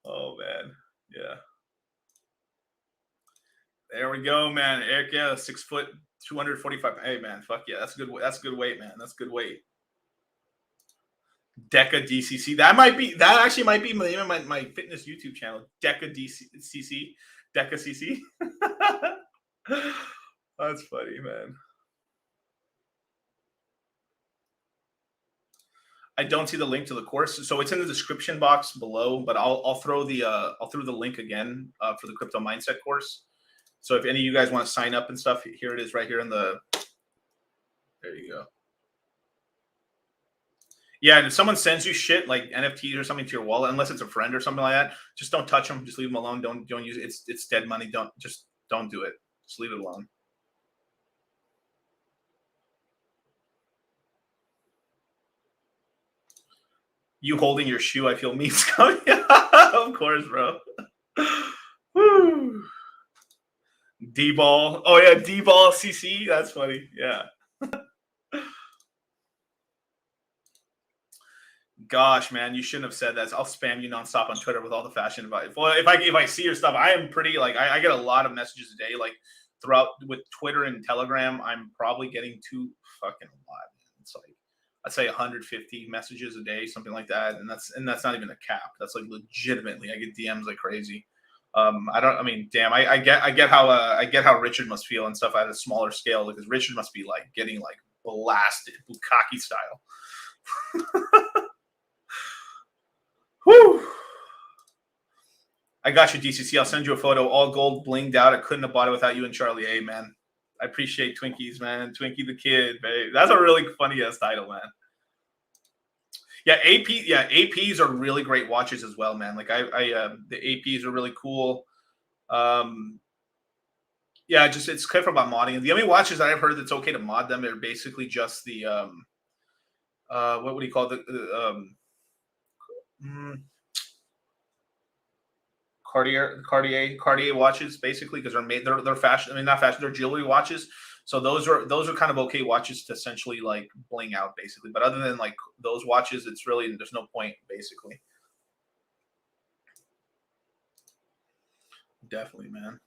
Oh man. Yeah. There we go, man. Eric, yeah, 6 foot 245. Hey man, fuck yeah, that's good. That's good weight, man. That's good weight. Deca DCC. That actually might be my fitness YouTube channel. Deca DCC. Deca CC. That's funny, man. I don't see the link to the course, so it's in the description box below. But I'll throw the link again for the crypto mindset course. So if any of you guys want to sign up and stuff, here it is right here in the. There you go. Yeah, and if someone sends you shit like NFTs or something to your wallet, unless it's a friend or something like that, just don't touch them. Just leave them alone. Don't use it. It's dead money. Don't do it. Just leave it alone. You holding your shoe, I feel memes coming. Of course, bro. Woo. D-ball. Oh yeah, D-ball CC. That's funny. Yeah. Gosh, man, you shouldn't have said that. I'll spam you nonstop on Twitter with all the fashion advice. Well, if I see your stuff, I am pretty like I get a lot of messages a day. Like throughout with Twitter and Telegram, I'm probably getting too fucking a lot. It's like I'd say 150 messages a day, something like that, and that's not even a cap. That's like legitimately, I get DMs like crazy. I mean, damn, I get how Richard must feel and stuff at a smaller scale because Richard must be like getting like blasted, Bukaki style. Whew. I got you, DCC. I'll send you a photo, all gold, blinged out. I couldn't have bought it without you and Charlie A, man. I appreciate Twinkies, man. Twinkie the Kid, babe. That's a really funny ass title, man. Yeah, APs are really great watches as well, man. Like the APs are really cool. Yeah, just it's clear about modding. And the only watches that I've heard that's okay to mod them are basically just the what would you call Cartier watches, basically, because they're fashion. I mean, not fashion. They're jewelry watches. So those are kind of okay watches to essentially like bling out, basically. But other than like those watches, it's really there's no point, basically. Definitely, man.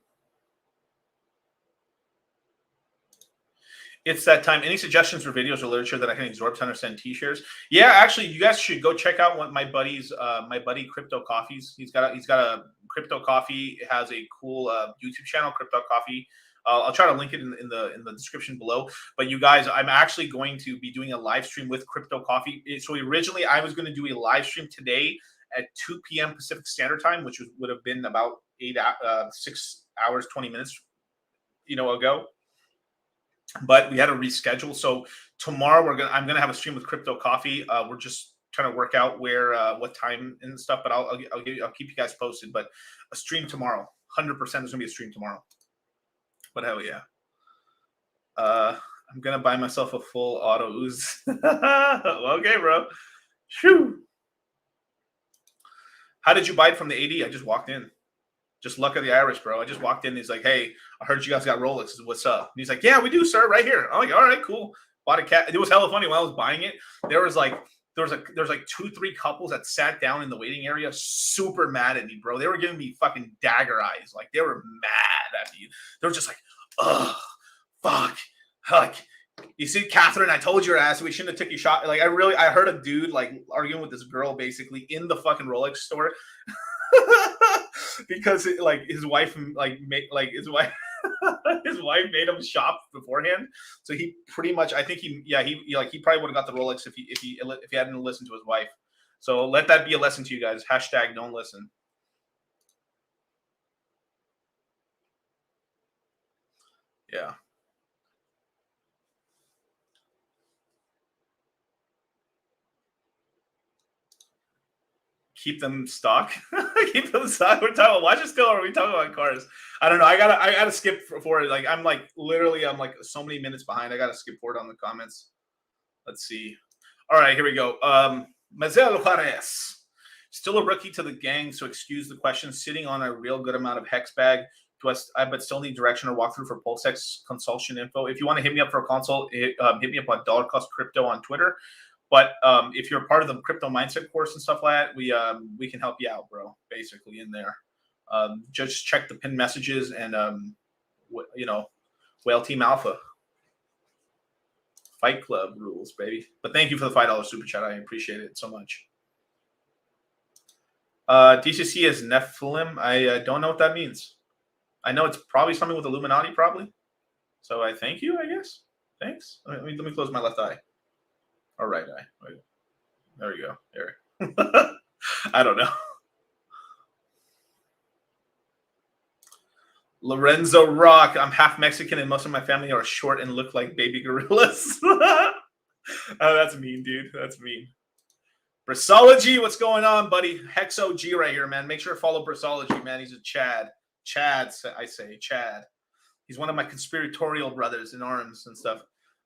It's that time. Any suggestions for videos or literature that I can absorb to understand T-shares? Yeah, actually, you guys should go check out one my buddy's my buddy Crypto Coffees. He's got a Crypto Coffee. It has a cool YouTube channel, Crypto Coffee. I'll try to link it in the description below. But you guys, I'm actually going to be doing a live stream with Crypto Coffee. So originally, I was going to do a live stream today at 2 p.m. Pacific Standard Time, which would have been about 6 hours 20 minutes, ago. But we had to reschedule. So tomorrow I'm gonna have a stream with Crypto Coffee. We're just trying to work out what time and stuff. But I'll keep you guys posted. But a stream tomorrow, 100%. There's gonna be a stream tomorrow. But hell yeah. I'm gonna buy myself a full auto ooze. Okay, bro. Shoo. How did you buy it from the AD? I just walked in. Just luck of the Irish, bro. I just walked in. He's like, "Hey, I heard you guys got Rolexes. What's up?" And he's like, "Yeah, we do, sir. Right here." I'm like, "All right, cool." Bought a cat. It was hella funny when I was buying it. There's like 2-3 couples that sat down in the waiting area, super mad at me, bro. They were giving me fucking dagger eyes. Like they were mad at me. They were just like, "Ugh, fuck." You see, Catherine, I told your ass we shouldn't have took you shot. Like I heard a dude like arguing with this girl basically in the fucking Rolex store. Because his wife his wife made him shop beforehand, so he pretty much I think he probably would have got the Rolex if he hadn't listened to his wife. So let that be a lesson to you guys. Hashtag don't listen. Yeah. Keep them stock. Keep them stock. We're talking about watches still, or are we talking about cars? I don't know. I gotta skip forward. Like I'm like so many minutes behind. I gotta skip forward on the comments. Let's see. All right, here we go. Mazel Juarez. Still a rookie to the gang, so excuse the question. Sitting on a real good amount of hex bag. But still need direction or walkthrough for PulseX consultation info. If you want to hit me up for a consult, hit me up on Dollar Cost Crypto on Twitter. But if you're part of the crypto mindset course and stuff like that, we can help you out, bro. Basically, in there, just check the pinned messages and Whale Team Alpha. Fight Club rules, baby. But thank you for the $5 super chat. I appreciate it so much. DCC is Nephilim. I don't know what that means. I know it's probably something with Illuminati, probably. So I thank you, I guess. Thanks. Let me close my left eye. Or right eye. Wait. There we go. There. I don't know. Lorenzo Rock. I'm half Mexican and most of my family are short and look like baby gorillas. Oh, that's mean, dude. That's mean. Brissology, what's going on, buddy? Hexo G right here, man. Make sure to follow Brissology, man. He's a Chad. Chad, I say. Chad. He's one of my conspiratorial brothers in arms and stuff.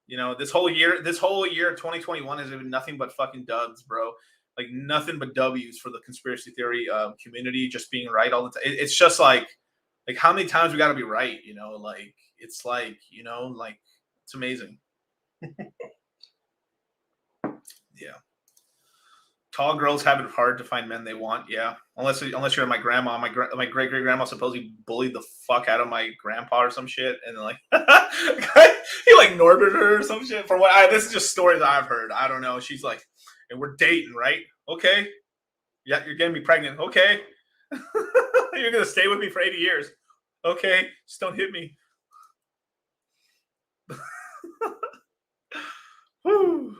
You know, this whole year, 2021 has been nothing but fucking dubs, bro. Like nothing but W's for the conspiracy theory community, just being right all the time. It's just like how many times we got to be right, you know? Like it's like, you know, like it's amazing. Yeah. Tall girls have it hard to find men they want. Yeah, unless you're my grandma. My great great grandma supposedly bullied the fuck out of my grandpa or some shit, and like he like Norbert her or some shit. For what? This is just stories I've heard. I don't know. She's like, and we're dating, right? Okay, yeah, you're getting me pregnant. Okay, you're gonna stay with me for 80 years. Okay, just don't hit me. Whew.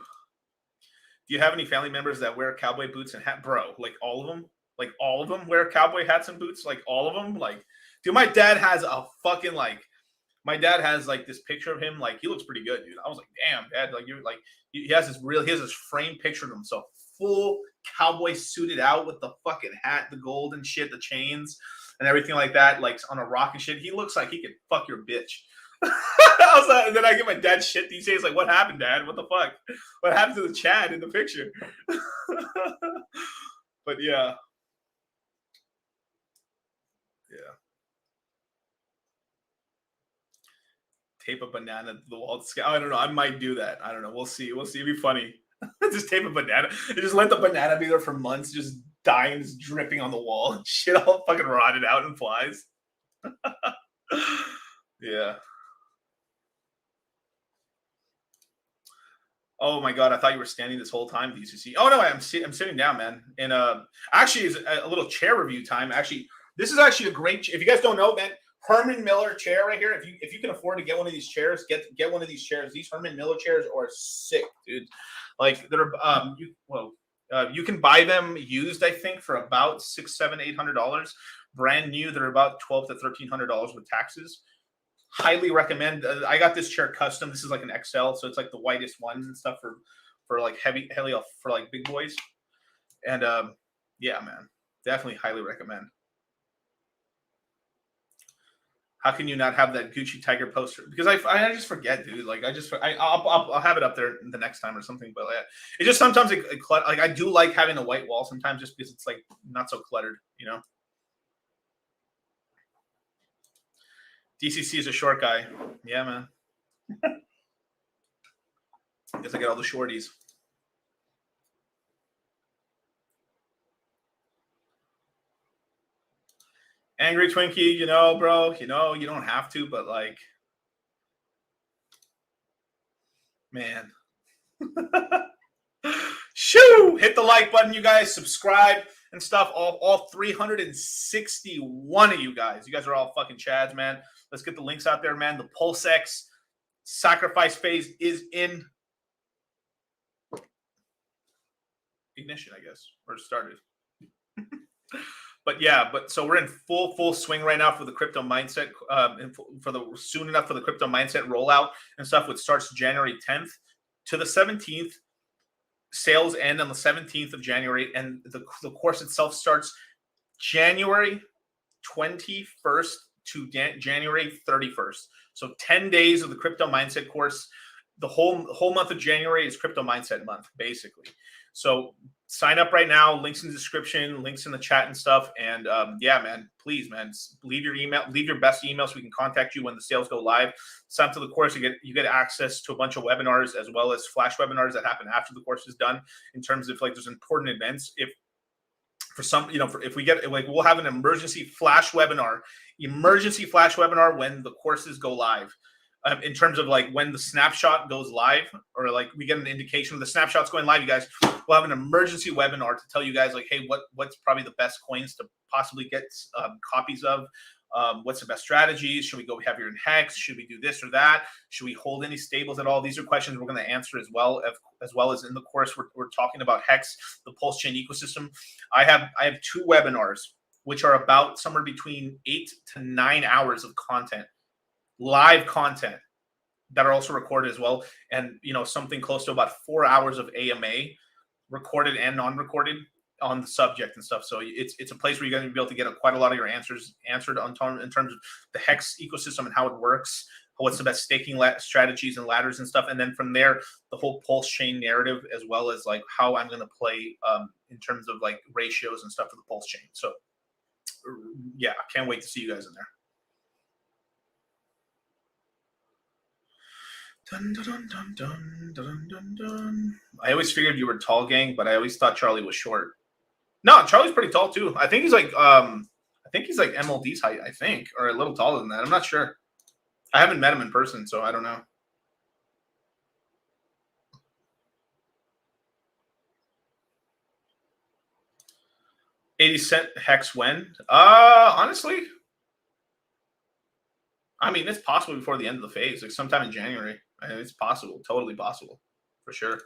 Do you have any family members that wear cowboy boots and hat? Bro, like all of them? Like all of them wear cowboy hats and boots? Like all of them? Like, dude, my dad has a fucking this picture of him. Like, he looks pretty good, dude. I was like, damn, dad. Like, you're like, he has this framed picture of himself, full cowboy suited out with the fucking hat, the gold and shit, the chains and everything like that, like on a rock and shit. He looks like he could fuck your bitch. I was like, and then I get my dad shit these days. Like, what happened, Dad? What the fuck? What happened to the Chad in the picture? But yeah. Tape a banana to the wall. I don't know. I might do that. I don't know. We'll see. It'd be funny. Just tape a banana. Just let the banana be there for months, just dying, just dripping on the wall. Shit all fucking rotted out and flies. Yeah. Oh my god! I thought you were standing this whole time, DCC. Oh no, I'm sitting down, man. And actually, it's a little chair review time. Actually, this is actually a great. If you guys don't know, man, Herman Miller chair right here. If you can afford to get one of these chairs, get one of these chairs. These Herman Miller chairs are sick, dude. Like they're you can buy them used, I think, for about $600, $700, $800. Brand new, they're about $1,200 to $1,300 with taxes. Highly recommend. I got this chair custom. This is like an XL, so it's like the whitest ones and stuff for like heavy for like big boys. And yeah, man, definitely highly recommend. How can you not have that Gucci Tiger poster? Because I just forget, dude. Like I'll have it up there the next time or something. But it just sometimes like I do like having a white wall sometimes just because it's like not so cluttered, you know. DCC is a short guy. Yeah, man. Guess I get all the shorties. Angry Twinkie, you know, bro. You know, you don't have to, but like, man. Shoo! Hit the like button, you guys. Subscribe and stuff. All 361 of you guys. You guys are all fucking Chads, man. Let's get the links out there, man. The PulseX sacrifice phase is in ignition, I guess, or started. But yeah, so we're in full swing right now for the crypto mindset, soon enough for the crypto mindset rollout and stuff, which starts January 10th to the 17th. Sales end on the 17th of January, and the course itself starts January 21st to January 31st. So 10 days of the crypto mindset course. The whole month of January is crypto mindset month, basically. So sign up right now. Links in the description, links in the chat and stuff. And yeah, man, please, man, leave your email, leave your best email so we can contact you when the sales go live. Sign up to the course. You get access to a bunch of webinars as well as flash webinars that happen after the course is done. In terms of like, there's important events. If for some, if we get like, we'll have an emergency flash webinar when the courses go live. in terms of like when the snapshot goes live, or like we get an indication of the snapshot's going live, you guys, we'll have an emergency webinar to tell you guys like, hey, what's probably the best coins to possibly get copies of. What's the best strategies? Should we go heavier in Hex? Should we do this or that? Should we hold any stables at all? These are questions we're going to answer as well as in the course we're talking about Hex, the Pulse chain ecosystem. I have 2 webinars which are about somewhere between 8 to 9 hours of content, live content, that are also recorded as well, and something close to about 4 hours of AMA, recorded and non-recorded, on the subject and stuff. So it's a place where you're going to be able to get quite a lot of your answers answered in terms of the Hex ecosystem and how it works, what's the best staking strategies and ladders and stuff, and then from there the whole Pulse chain narrative, as well as like how I'm going to play in terms of like ratios and stuff for the Pulse chain. So yeah, I can't wait to see you guys in there. Dun, dun, dun, dun, dun, dun, dun. I always figured you were tall, gang, but I always thought Charlie was short. No, Charlie's pretty tall too. I think he's like MLD's height, I think, or a little taller than that. I'm not sure. I haven't met him in person, so I don't know. $0.80 Hex when? Honestly, I mean, it's possible before the end of the phase, like sometime in January. I mean, it's possible, totally possible, for sure.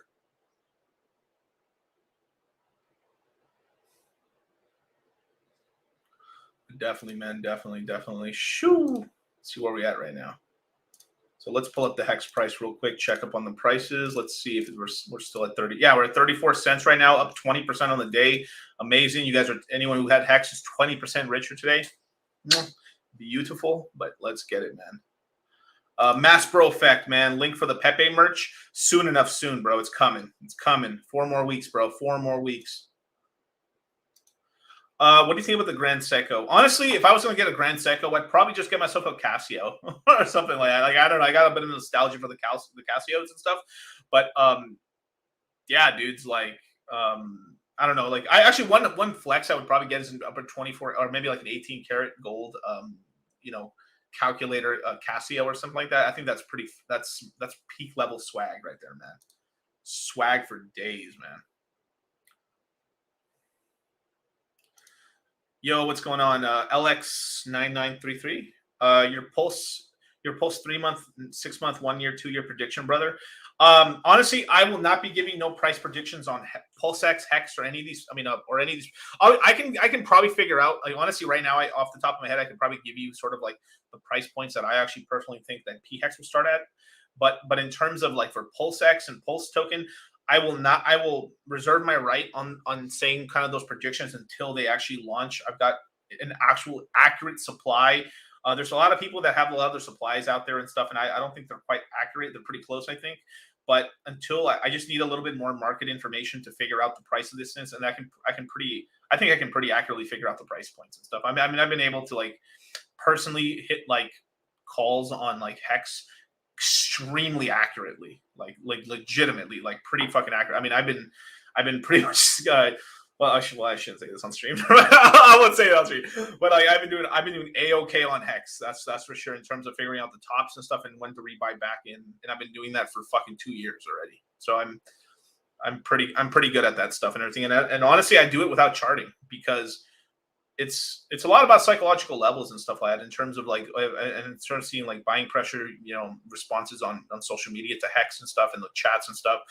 Definitely, man. Definitely. Shoo. Let's see where we're at right now. So let's pull up the Hex price real quick, check up on the prices. Let's see if we're still at 30. Yeah, we're at 34 cents right now, up 20% on the day. Amazing. You guys are, anyone who had Hex is 20% richer today. Beautiful, but let's get it, man. Mass Bro effect, man. Link for the Pepe merch soon enough, soon, bro. It's coming. 4 more weeks, bro. 4 more weeks. What do you think about the Grand Seiko? Honestly, if I was going to get a Grand Seiko, I'd probably just get myself a Casio or something like that. Like, I don't know. I got a bit of nostalgia for the Casios and stuff. But, yeah, dudes, like, I don't know. Like, I actually, one flex I would probably get is an upper 24 or maybe like an 18 karat gold, calculator Casio or something like that. I think that's peak level swag right there, man. Swag for days, man. Yo, what's going on? LX9933. Your Pulse 3 month, 6 month, 1 year, 2 year prediction, brother. Honestly, I will not be giving no price predictions on PulseX, Hex, or any of these. I mean, or any of these. I can probably figure out. Like, honestly, right now, off the top of my head, I could probably give you sort of like the price points that I actually personally think that P-Hex will start at. But in terms of like for PulseX and Pulse token, I will reserve my right on saying kind of those predictions until they actually launch. I've got an actual accurate supply. There's a lot of people that have a lot of their supplies out there and stuff, and I don't think they're quite accurate. They're pretty close, I think. But until I just need a little bit more market information to figure out the price of this, and I can pretty accurately figure out the price points and stuff. I mean, I've been able to like personally hit like calls on like Hex extremely accurately, like legitimately, like pretty fucking accurate. I mean, I've been pretty much I shouldn't say this on stream. I won't say it on stream, but like I've been doing a-okay on Hex. That's for sure, in terms of figuring out the tops and stuff and when to rebuy back in. And I've been doing that for fucking 2 years already. So I'm pretty good at that stuff and everything. And honestly, I do it without charting, because it's a lot about psychological levels and stuff like that, in terms of like, and sort of seeing like buying pressure, responses on social media to Hex and stuff, and the chats and stuff.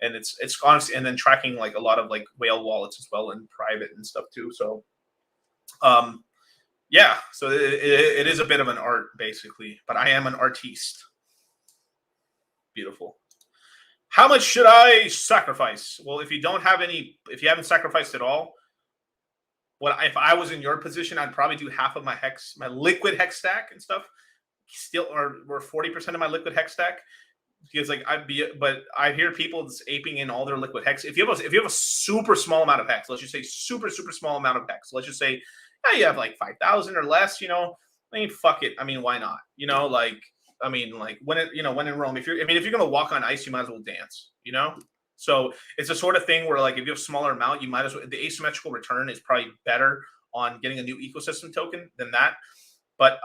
And it's honestly, and then tracking like a lot of like whale wallets as well in private and stuff too. So, yeah, so it is a bit of an art basically, but I am an artiste. Beautiful. How much should I sacrifice? Well, if you haven't sacrificed at all, if I was in your position, I'd probably do half of my liquid Hex stack and stuff, still, or 40% of my liquid Hex stack, because like but I hear people just aping in all their liquid Hex. If you have a super small amount of Hex, let's just say super small amount of Hex, let's just say, yeah, you have like 5,000 or less, I mean, fuck it. I mean, why not? When in Rome, if you're gonna walk on ice, you might as well dance, So it's a sort of thing where, like, if you have a smaller amount, you might as well. The asymmetrical return is probably better on getting a new ecosystem token than that. But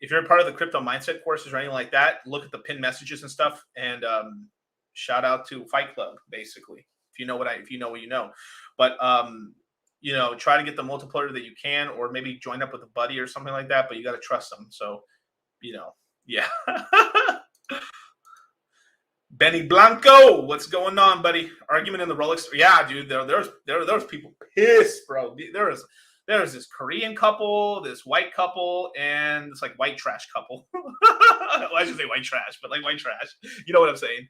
if you're part of the crypto mindset courses or anything like that, look at the pinned messages and stuff. And shout out to Fight Club, basically. If you know what you know. But try to get the multiplier that you can, or maybe join up with a buddy or something like that. But you got to trust them. So, yeah. Benny Blanco, what's going on, buddy? Argument in the Rolex. Yeah, dude. There's people pissed, bro. There's this Korean couple, this white couple, and this like white trash couple. Well, I should say white trash, but like white trash. You know what I'm saying?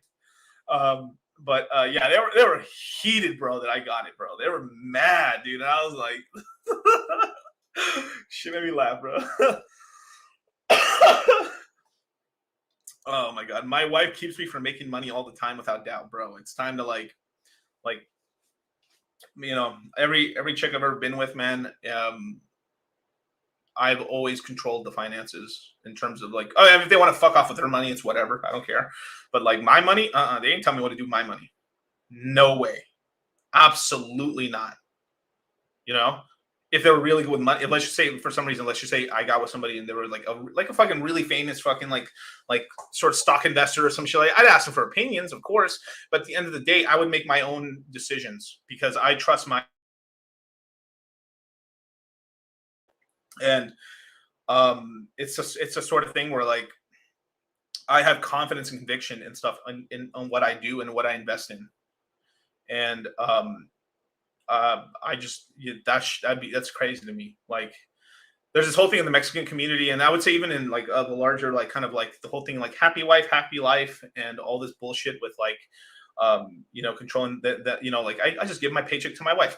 Yeah, they were heated, bro. That I got it, bro. They were mad, dude. And I was like, shit made me laugh, bro. Oh my god, my wife keeps me from making money all the time without doubt, bro. It's time to like every chick I've ever been with, man. I've always controlled the finances in terms of like, if they want to fuck off with their money, it's whatever. I don't care. But like my money, they ain't tell me what to do with my money. No way. Absolutely not. If they were really good with money, let's just say for some reason, let's just say I got with somebody and they were like a fucking really famous fucking like sort of stock investor or some shit. I'd ask them for opinions, of course, but at the end of the day, I would make my own decisions because I trust my. And it's a sort of thing where like I have confidence and conviction and stuff on what I do and what I invest in, and I just that's crazy to me. Like, there's this whole thing in the Mexican community, and I would say even in like the larger like kind of like the whole thing like happy wife, happy life, and all this bullshit with like controlling that like I just give my paycheck to my wife.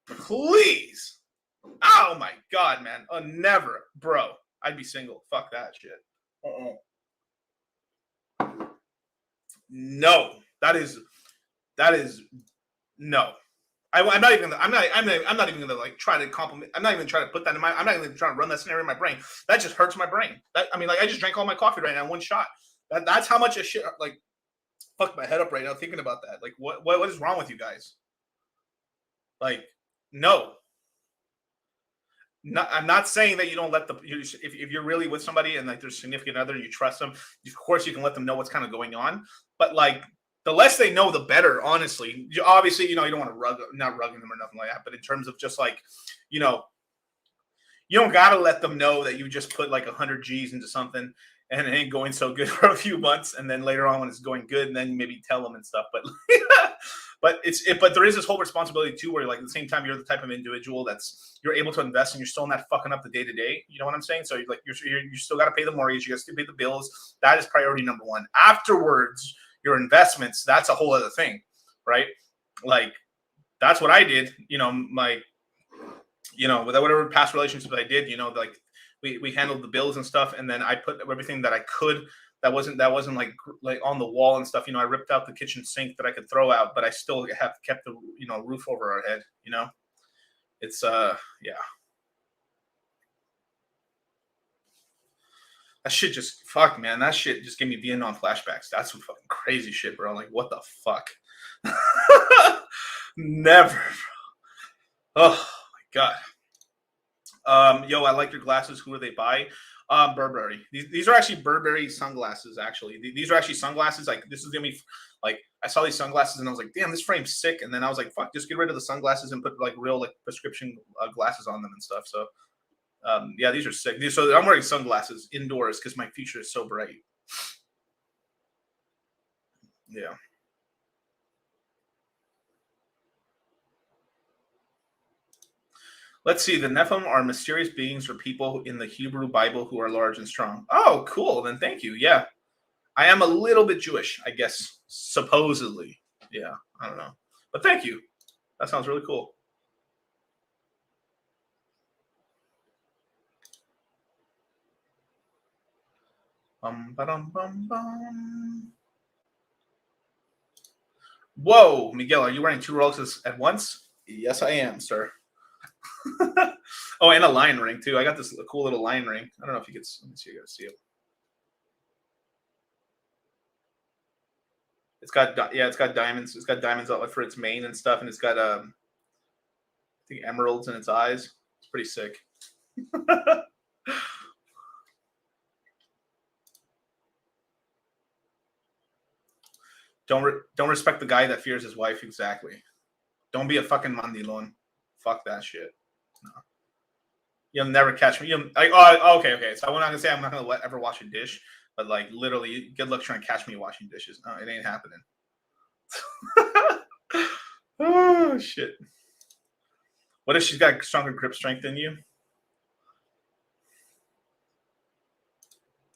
Please. Oh my god, man. Never, bro. I'd be single. Fuck that shit. No. That is no. I'm not even gonna like try to compliment. I'm not even trying to put that in my. I'm not even trying to run that scenario in my brain. That just hurts my brain. I just drank all my coffee right now in one shot. That's how much of shit like fuck my head up right now thinking about that. Like what is wrong with you guys? Like, no. I'm not saying that you don't let if you're really with somebody and like there's significant other and you trust them, of course you can let them know what's kind of going on. But like the less they know, the better. Honestly, obviously, you don't want to not rugging them or nothing like that. But in terms of just like, you don't gotta let them know that you just put like 100 G's into something and it ain't going so good for a few months, and then later on when it's going good, and then maybe tell them and stuff. But but there is this whole responsibility too, where like at the same time you're the type of individual you're able to invest and you're still not fucking up the day to day. You know what I'm saying? So like you still got to pay the mortgage, you got to pay the bills. That is priority number one. Afterwards, your investments, that's a whole other thing, right? Like that's what I did. With whatever past relationships I did, like we handled the bills and stuff, and then I put everything that I could that wasn't like on the wall and stuff. I ripped out the kitchen sink that I could throw out, but I still have kept the roof over our head. It's yeah. That shit just fuck, man. That shit just gave me Vietnam flashbacks. That's some fucking crazy shit, bro. Like, what the fuck? Never. Oh my god. Yo, I like your glasses. Who are they by? Burberry. These are actually Burberry sunglasses. Actually, these are actually sunglasses. Like, this is gonna be like I saw these sunglasses and I was like, damn, this frame's sick. And then I was like, fuck, just get rid of the sunglasses and put like real like prescription glasses on them and stuff. So. Yeah, these are sick. So I'm wearing sunglasses indoors because my future is so bright. Yeah. Let's see. The Nephilim are mysterious beings or people in the Hebrew Bible who are large and strong. Oh, cool. Then thank you. Yeah. I am a little bit Jewish, I guess, supposedly. Yeah. I don't know. But thank you. That sounds really cool. Whoa, Miguel, are you wearing 2 Rolexes at once? Yes, I am, sir. Oh, and a lion ring too. I got this cool little lion ring. I don't know if you can. Let me see. You gotta see it. It's got diamonds. It's got diamonds out for its mane and stuff, and it's got I think emeralds in its eyes. It's pretty sick. Don't respect the guy that fears his wife. Exactly. Don't be a fucking mandilon. Fuck that shit. No. You'll never catch me. Okay. So I'm not gonna say I'm not gonna ever wash a dish, but like literally, good luck trying to catch me washing dishes. No, it ain't happening. Oh shit. What if she's got stronger grip strength than you?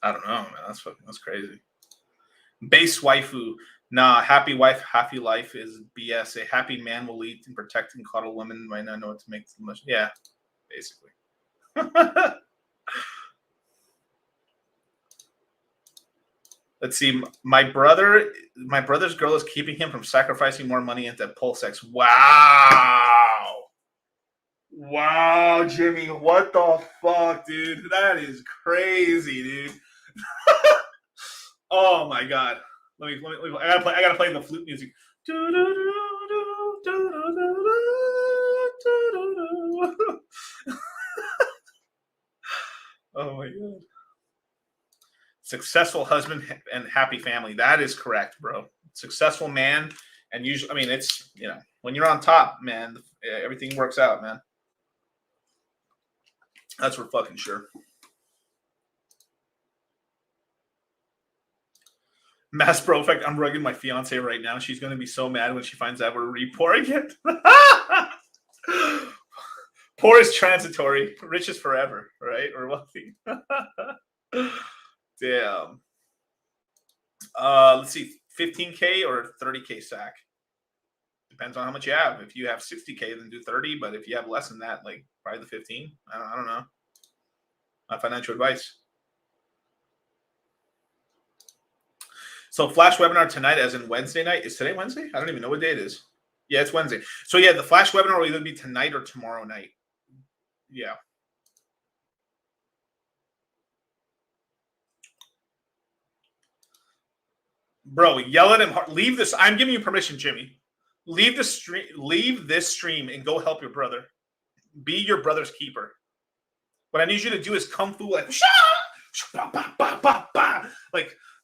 I don't know, man. That's crazy. Base waifu. Nah, happy wife, happy life is BS. A happy man will lead and protect and cuddle women. Might not know what to make too much. Yeah, basically. Let's see. My brother's girl is keeping him from sacrificing more money into PulseX. Wow, Jimmy. What the fuck, dude? That is crazy, dude. Oh my god. Let me I gotta play the flute music. Oh my god. Successful husband and happy family. That is correct, bro. Successful man. And usually, I mean, it's, when you're on top, man, everything works out, man. That's for fucking sure. Mass Pro Effect, I'm rugging my fiance right now. She's going to be so mad when she finds out we're repouring it. Poor is transitory. Rich is forever, right? Or wealthy. Damn. Let's see. 15K or 30K sack? Depends on how much you have. If you have 60K, then do 30. But if you have less than that, like probably the 15. I don't know. My financial advice. So Flash webinar tonight, as in Wednesday night. Is today Wednesday? I don't even know what day it is. Yeah, it's Wednesday. So yeah, the Flash webinar will either be tonight or tomorrow night. Yeah. Bro, yell at him hard. Leave this. I'm giving you permission, Jimmy. Leave the stream. Leave this stream and go help your brother. Be your brother's keeper. What I need you to do is kung fu like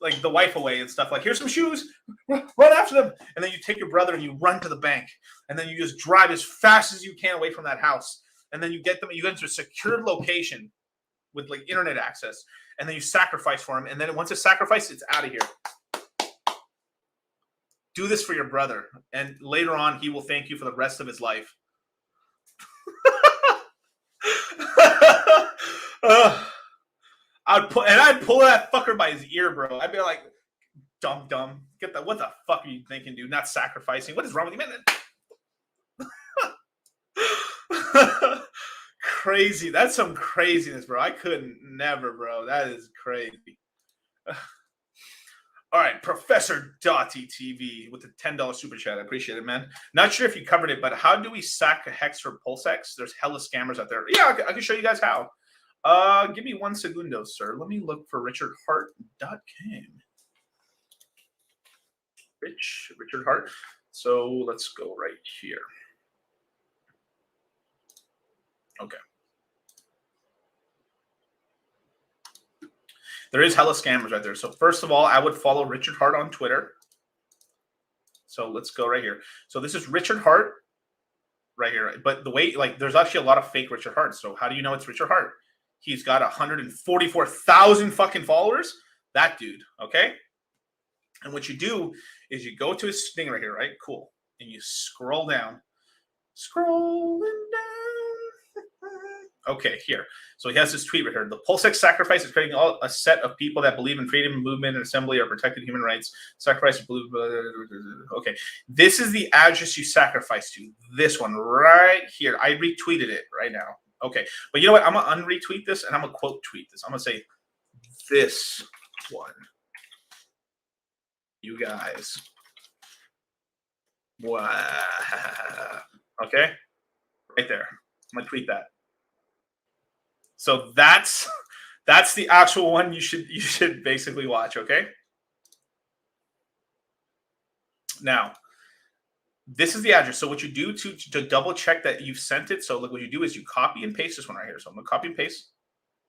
like the wife away and stuff. Like, here's some shoes, run after them, and then you take your brother and you run to the bank, and then you just drive as fast as you can away from that house, and then you get them. You get into a secured location with like internet access, and then you sacrifice for him, and then once it's sacrificed, it's out of here. Do this for your brother, and later on, he will thank you for the rest of his life. I'd pull that fucker by his ear, bro. I'd be like, dumb. Get that. What the fuck are you thinking, dude? Not sacrificing. What is wrong with you, man? Crazy. That's some craziness, bro. I couldn't never, bro. That is crazy. All right, Professor Dottie TV with the $10 super chat. I appreciate it, man. Not sure if you covered it, but how do we sack a hex for PulseX? There's hella scammers out there. Yeah, I can show you guys how. Give me 1 segundo, sir. Let me look for richardhart.com. Richard Hart. So let's go right here. Okay. There is hella scammers right there. So first of all, I would follow Richard Hart on Twitter. So let's go right here. So this is Richard Hart right here. But the way, like, there's actually a lot of fake Richard Harts. So how do you know it's Richard Hart? He's got 144,000 fucking followers. That dude, okay? And what you do is you go to his thing right here, right? Cool. And you scroll down. Scrolling down. Okay, here. So he has this tweet right here. The PulseX sacrifice is creating a set of people that believe in freedom, movement, and assembly, or protected human rights. Sacrifice. Okay. This is the address you sacrifice to. This one right here. I retweeted it right now. Okay. But you know what? I'm going to unretweet this, and I'm going to quote tweet this. I'm going to say this one. You guys. Wow. Okay? Right there. I'm going to tweet that. So that's the actual one you should basically watch, okay? Now, This is the address. So what you do to double check that you've sent it. So look, what you do is you copy and paste this one right here. So I'm gonna copy and paste.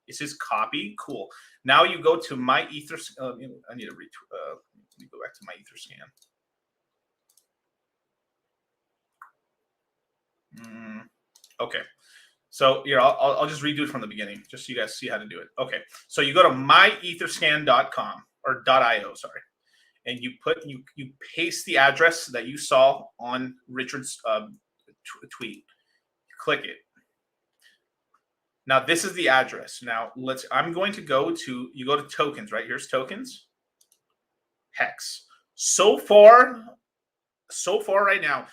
It says copy. Cool. Now you go to my ether. I need to let me go back to my ether scan. Okay. So here, I'll just redo it from the beginning, just so you guys see how to do it. Okay. So you go to myetherscan.com or .io, sorry, and you paste the address that you saw on Richard's tweet. Click it. Now this is the address. Now I'm going to go to, you go to tokens, right? Here's tokens, hex. So far right now,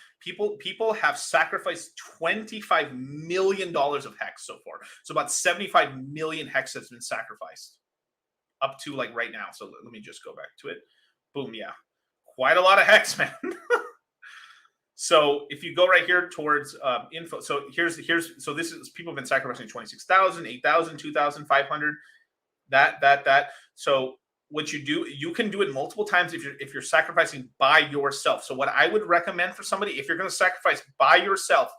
people have sacrificed $25 million of hex so far. So about 75 million hex has been sacrificed up to like right now. So let me just go back to it. Boom, yeah. Quite a lot of hex, man. So if you go right here towards info, so so this is, people have been sacrificing 26,000, 8,000, 2,500, that. So what you do, you can do it multiple times if you're sacrificing by yourself. So what I would recommend for somebody, if you're going to sacrifice by yourself,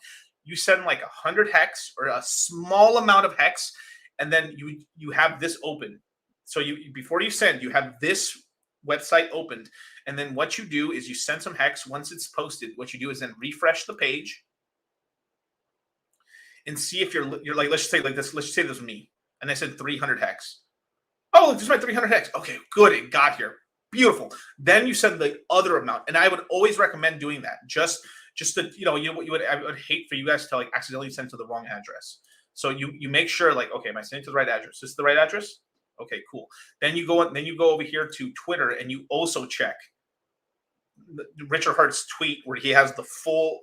you send like 100 hex or a small amount of hex, and then you have this open. So before you send, you have this website opened, and then what you do is you send some hex. Once it's posted, what you do is then refresh the page and see if you're like, let's say like this, let's say this was me, and I said 300 hex. Oh, this is my 300 hex. Okay, good, it got here. Beautiful. Then you send the other amount, and I would always recommend doing that. Just to, I would hate for you guys to like accidentally send to the wrong address. So you make sure like, okay, am I sending to the right address? This is the right address? Okay, cool. Then you go over here to Twitter, and you also check Richard Hart's tweet where he has the full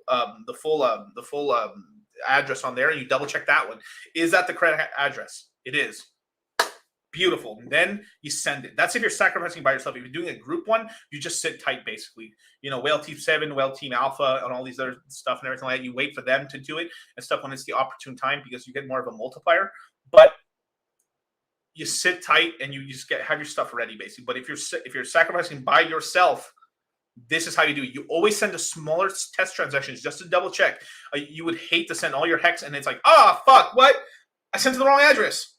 address on there, and you double check that one. Is that the correct address? It is. Beautiful. And then you send it. That's if you're sacrificing by yourself. If you're doing a group one, you just sit tight, basically. Whale Team 7, Whale Team Alpha, and all these other stuff and everything like that. You wait for them to do it and stuff when it's the opportune time, because you get more of a multiplier. But you sit tight and you just have your stuff ready, basically. But if you're sacrificing by yourself, this is how you do it. You always send a smaller test transactions just to double check. You would hate to send all your hex and it's like, fuck, what? I sent to the wrong address.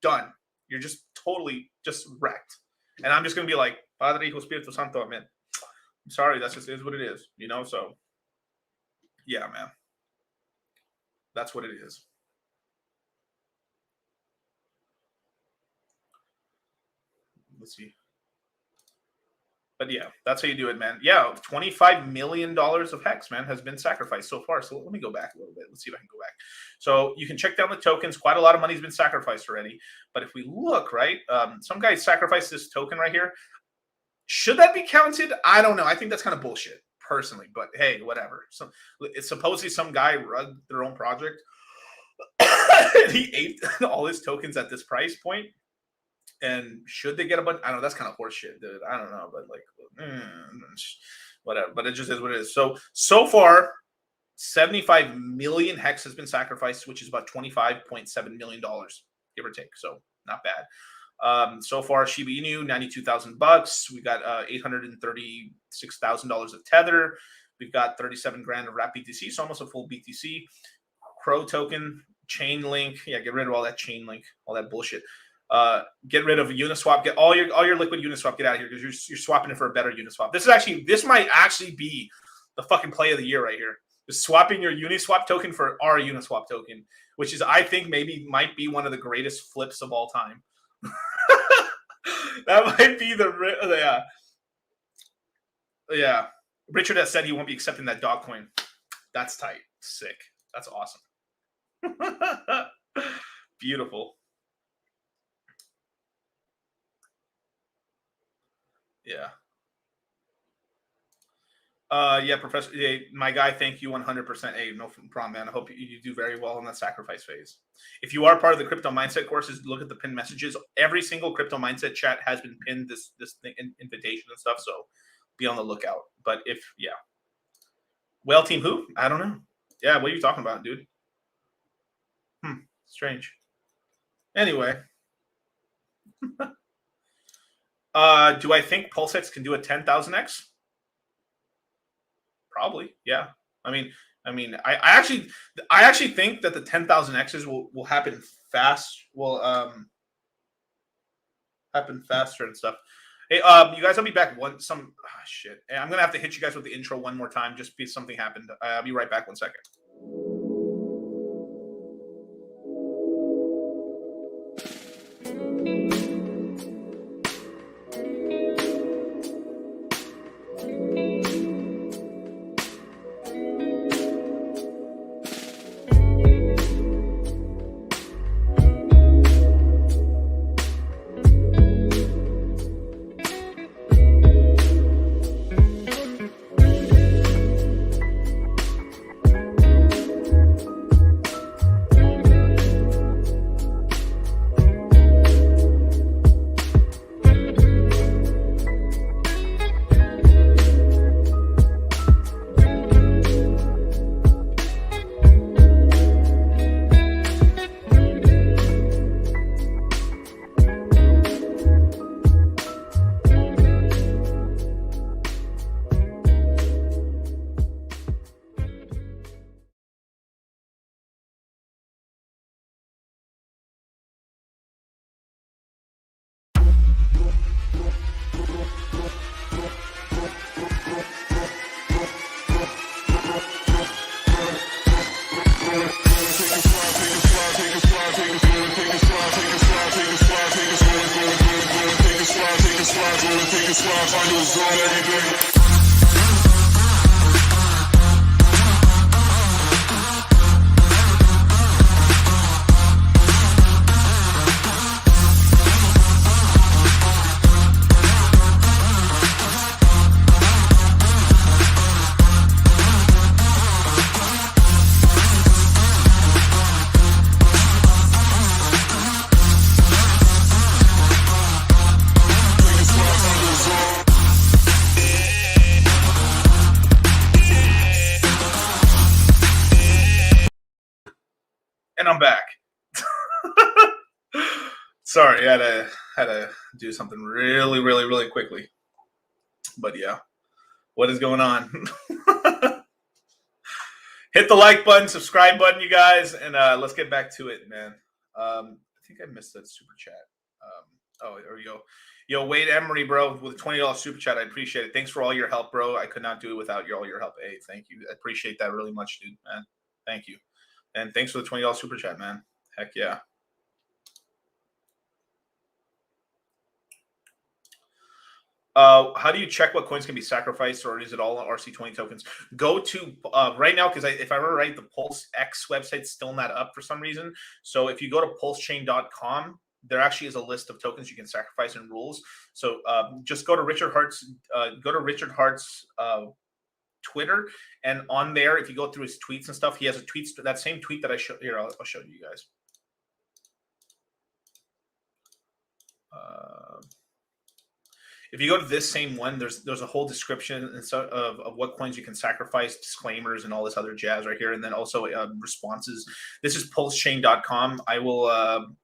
Done. You're just totally just wrecked. And I'm just going to be like, Padre, Hijo, Espíritu Santo, amen. I'm sorry, that's just is what it is, so yeah, man. That's what it is. Let's see. But yeah, that's how you do it, man. Yeah, $25 million of hex, man, has been sacrificed so far. So let me go back a little bit. Let's see if I can go back. So you can check down the tokens. Quite a lot of money has been sacrificed already. But if we look, right, some guy sacrificed this token right here. Should that be counted? I don't know. I think that's kind of bullshit, personally. But hey, whatever. So it's supposedly some guy rugged their own project. He ate all his tokens at this price point. And should they get a bunch? I don't know. That's kind of horseshit, dude. I don't know, but like, whatever. But it just is what it is. So far, 75 million hex has been sacrificed, which is about $25.7 million, give or take. So not bad. So far, Shiba Inu, $92,000. We got $836,000 of Tether. We've got 37 grand of Wrap BTC, so almost a full BTC. Crow token, Chainlink. Yeah, get rid of all that Chainlink, all that bullshit. Get rid of Uniswap. Get all your liquid Uniswap. Get out of here because you're swapping it for a better Uniswap. This might actually be the fucking play of the year right here. Just swapping your Uniswap token for our Uniswap token, which is, I think, might be one of the greatest flips of all time. That might be yeah. Richard has said he won't be accepting that dog coin. That's tight. Sick. That's awesome. Beautiful. Yeah. Yeah, Professor. Yeah, my guy, thank you 100%. Hey, no problem, man. I hope you do very well in that sacrifice phase. If you are part of the crypto mindset courses, look at the pinned messages. Every single crypto mindset chat has been pinned this thing, invitation and stuff. So be on the lookout. But Whale Team who? I don't know. Yeah, what are you talking about, dude? Strange. Anyway. Do I think PulseX can do a 10,000x? Probably, yeah. I mean, I actually think that the 10,000 X's will happen fast. Will happen faster and stuff. Hey, you guys, I'll be back shit. Hey, I'm gonna have to hit you guys with the intro one more time just because something happened. I'll be right back 1 second. And I'm back. Sorry, I had to do something really quickly. But yeah, what is going on? Hit the like button, subscribe button, you guys, and let's get back to it, man. I think I missed that super chat. There we go. Yo, Wade Emery, bro, with a $20 super chat. I appreciate it. Thanks for all your help, bro. I could not do it without all your help. Hey, thank you. I appreciate that really much, dude, man. Thank you. And thanks for the $20 super chat, man. Heck yeah. How do you check what coins can be sacrificed, or is it all RC20 tokens? Go to right now, because if I remember right, the PulseX website's still not up for some reason. So if you go to pulsechain.com, there actually is a list of tokens you can sacrifice and rules. So just go to Richard Hart's Twitter, and on there, if you go through his tweets and stuff, he has a tweet, that same tweet that I showed here. I'll show you guys. If you go to this same one, there's a whole description and so of what coins you can sacrifice, disclaimers, and all this other jazz right here, and then also responses. This is pulsechain.com. I will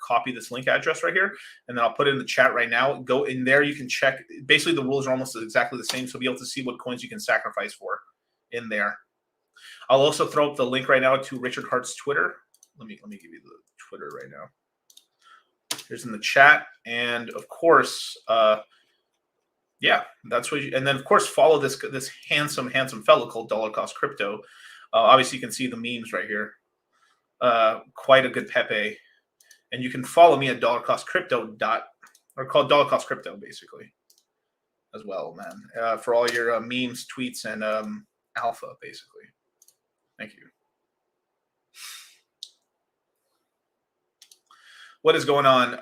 copy this link address right here, and then I'll put it in the chat right now. Go in there. You can check. Basically, the rules are almost exactly the same, so you'll be able to see what coins you can sacrifice for in there. I'll also throw up the link right now to Richard Hart's Twitter. Let me give you the Twitter right now. Here's in the chat, and of course, yeah, that's what. And then of course, follow this handsome fellow called Dollar Cost Crypto. Obviously, you can see the memes right here. Quite a good Pepe, and you can follow me at dollarcostcrypto or called Dollar Cost Crypto basically as well, man. For all your memes, tweets, and alpha, basically. Thank you. What is going on?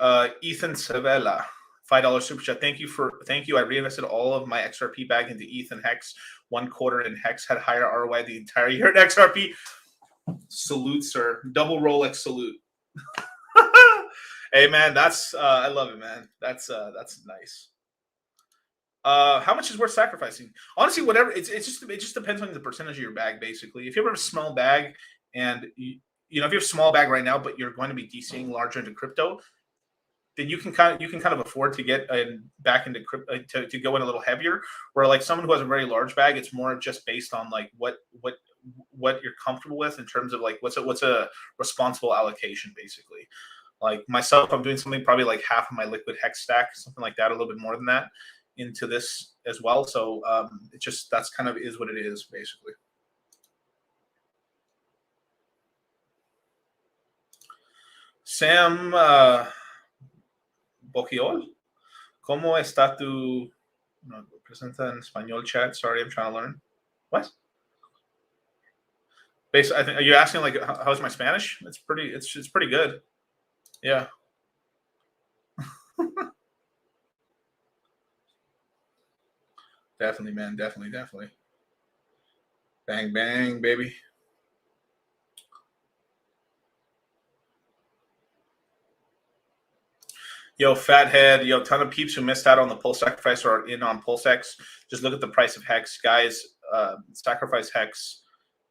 Ethan Savella, $5 super chat. Thank you. I reinvested all of my XRP back into ETH and Hex. 1 quarter in Hex had higher ROI the entire year at XRP. Salute, sir. Double Rolex salute. Hey, man, that's I love it, man. That's nice. How much is worth sacrificing? Honestly, whatever. It just depends on the percentage of your bag, basically. If you have a small bag, and if you have a small bag right now, but you're going to be DCing larger into crypto, then you can kind of afford to get back into crypto to go in a little heavier. Where like someone who has a very large bag, it's more just based on like what you're comfortable with in terms of like what's a responsible allocation basically. Like myself, I'm doing something probably like half of my liquid hex stack, something like that, a little bit more than that, into this as well. So it just that's kind of is what it is basically. Sam Boquiol, ¿cómo está tu? No, presenta en español chat. Sorry, I'm trying to learn. What? Basically, I think, are you asking like how's my Spanish? It's pretty good. Yeah. Definitely, man. Definitely. Bang, bang, baby. Yo, fathead, yo, ton of peeps who missed out on the pulse sacrifice or are in on PulseX. Just look at the price of Hex, guys. Sacrifice Hex,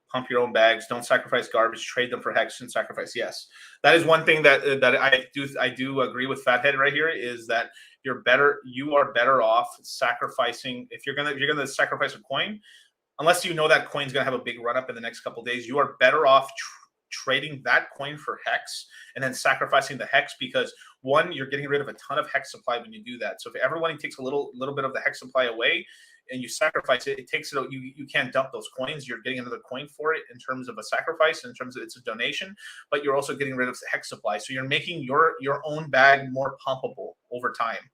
pump your own bags. Don't sacrifice garbage. Trade them for Hex and sacrifice. Yes, that is one thing that I do agree with fathead right here is that you are better off sacrificing if you're gonna sacrifice a coin, unless you know that coin's gonna have a big run up in the next couple of days. You are better off trading that coin for Hex and then sacrificing the Hex because one, you're getting rid of a ton of Hex supply when you do that. So if everyone takes a little bit of the Hex supply away and you sacrifice it, it takes it out. You can't dump those coins. You're getting another coin for it in terms of a sacrifice, in terms of it's a donation, but you're also getting rid of the Hex supply. So you're making your own bag more pumpable over time,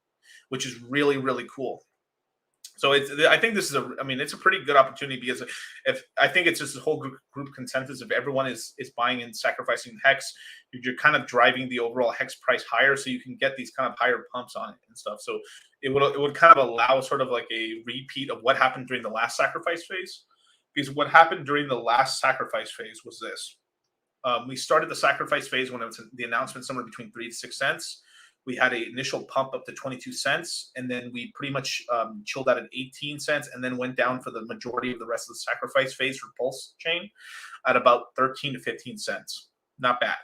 which is really, really cool. So I think this is it's a pretty good opportunity because if I think it's just a whole group consensus. If everyone is buying and sacrificing Hex, you're kind of driving the overall Hex price higher, so you can get these kind of higher pumps on it and stuff. So it would kind of allow sort of like a repeat of what happened during the last sacrifice phase, because what happened during the last sacrifice phase was this: we started the sacrifice phase when it was the announcement somewhere between 3 to 6 cents. We had an initial pump up to 22 cents, and then we pretty much chilled out at 18 cents, and then went down for the majority of the rest of the sacrifice phase for Pulse Chain at about 13 to 15 cents. Not bad.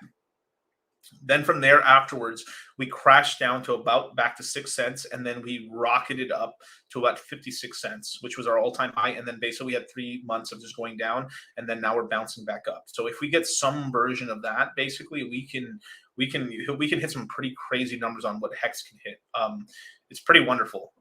Then from there afterwards, we crashed down to about back to 6 cents, and then we rocketed up to about 56 cents, which was our all-time high. And then basically we had 3 months of just going down, and then now we're bouncing back up. So if we get some version of that, basically we can hit some pretty crazy numbers on what Hex can hit. It's pretty wonderful.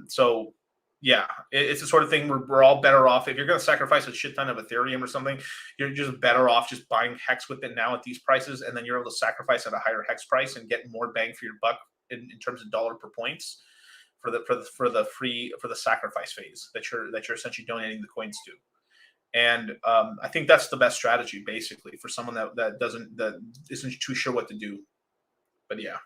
So yeah, it's the sort of thing where we're all better off. If you're going to sacrifice a shit ton of Ethereum or something, you're just better off just buying Hex with it now at these prices, and then you're able to sacrifice at a higher Hex price and get more bang for your buck in terms of dollar per points for the sacrifice phase that you're essentially donating the coins to. And I think that's the best strategy, basically, for someone that isn't too sure what to do. But yeah.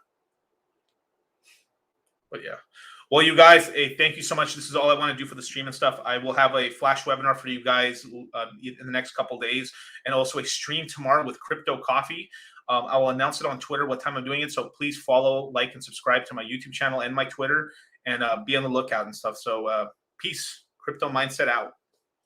Well, you guys, hey, thank you so much. This is all I want to do for the stream and stuff. I will have a flash webinar for you guys in the next couple of days, and also a stream tomorrow with Crypto Coffee. I will announce it on Twitter what time I'm doing it. So please follow, like, and subscribe to my YouTube channel and my Twitter, and be on the lookout and stuff. So peace. Crypto Mindset out.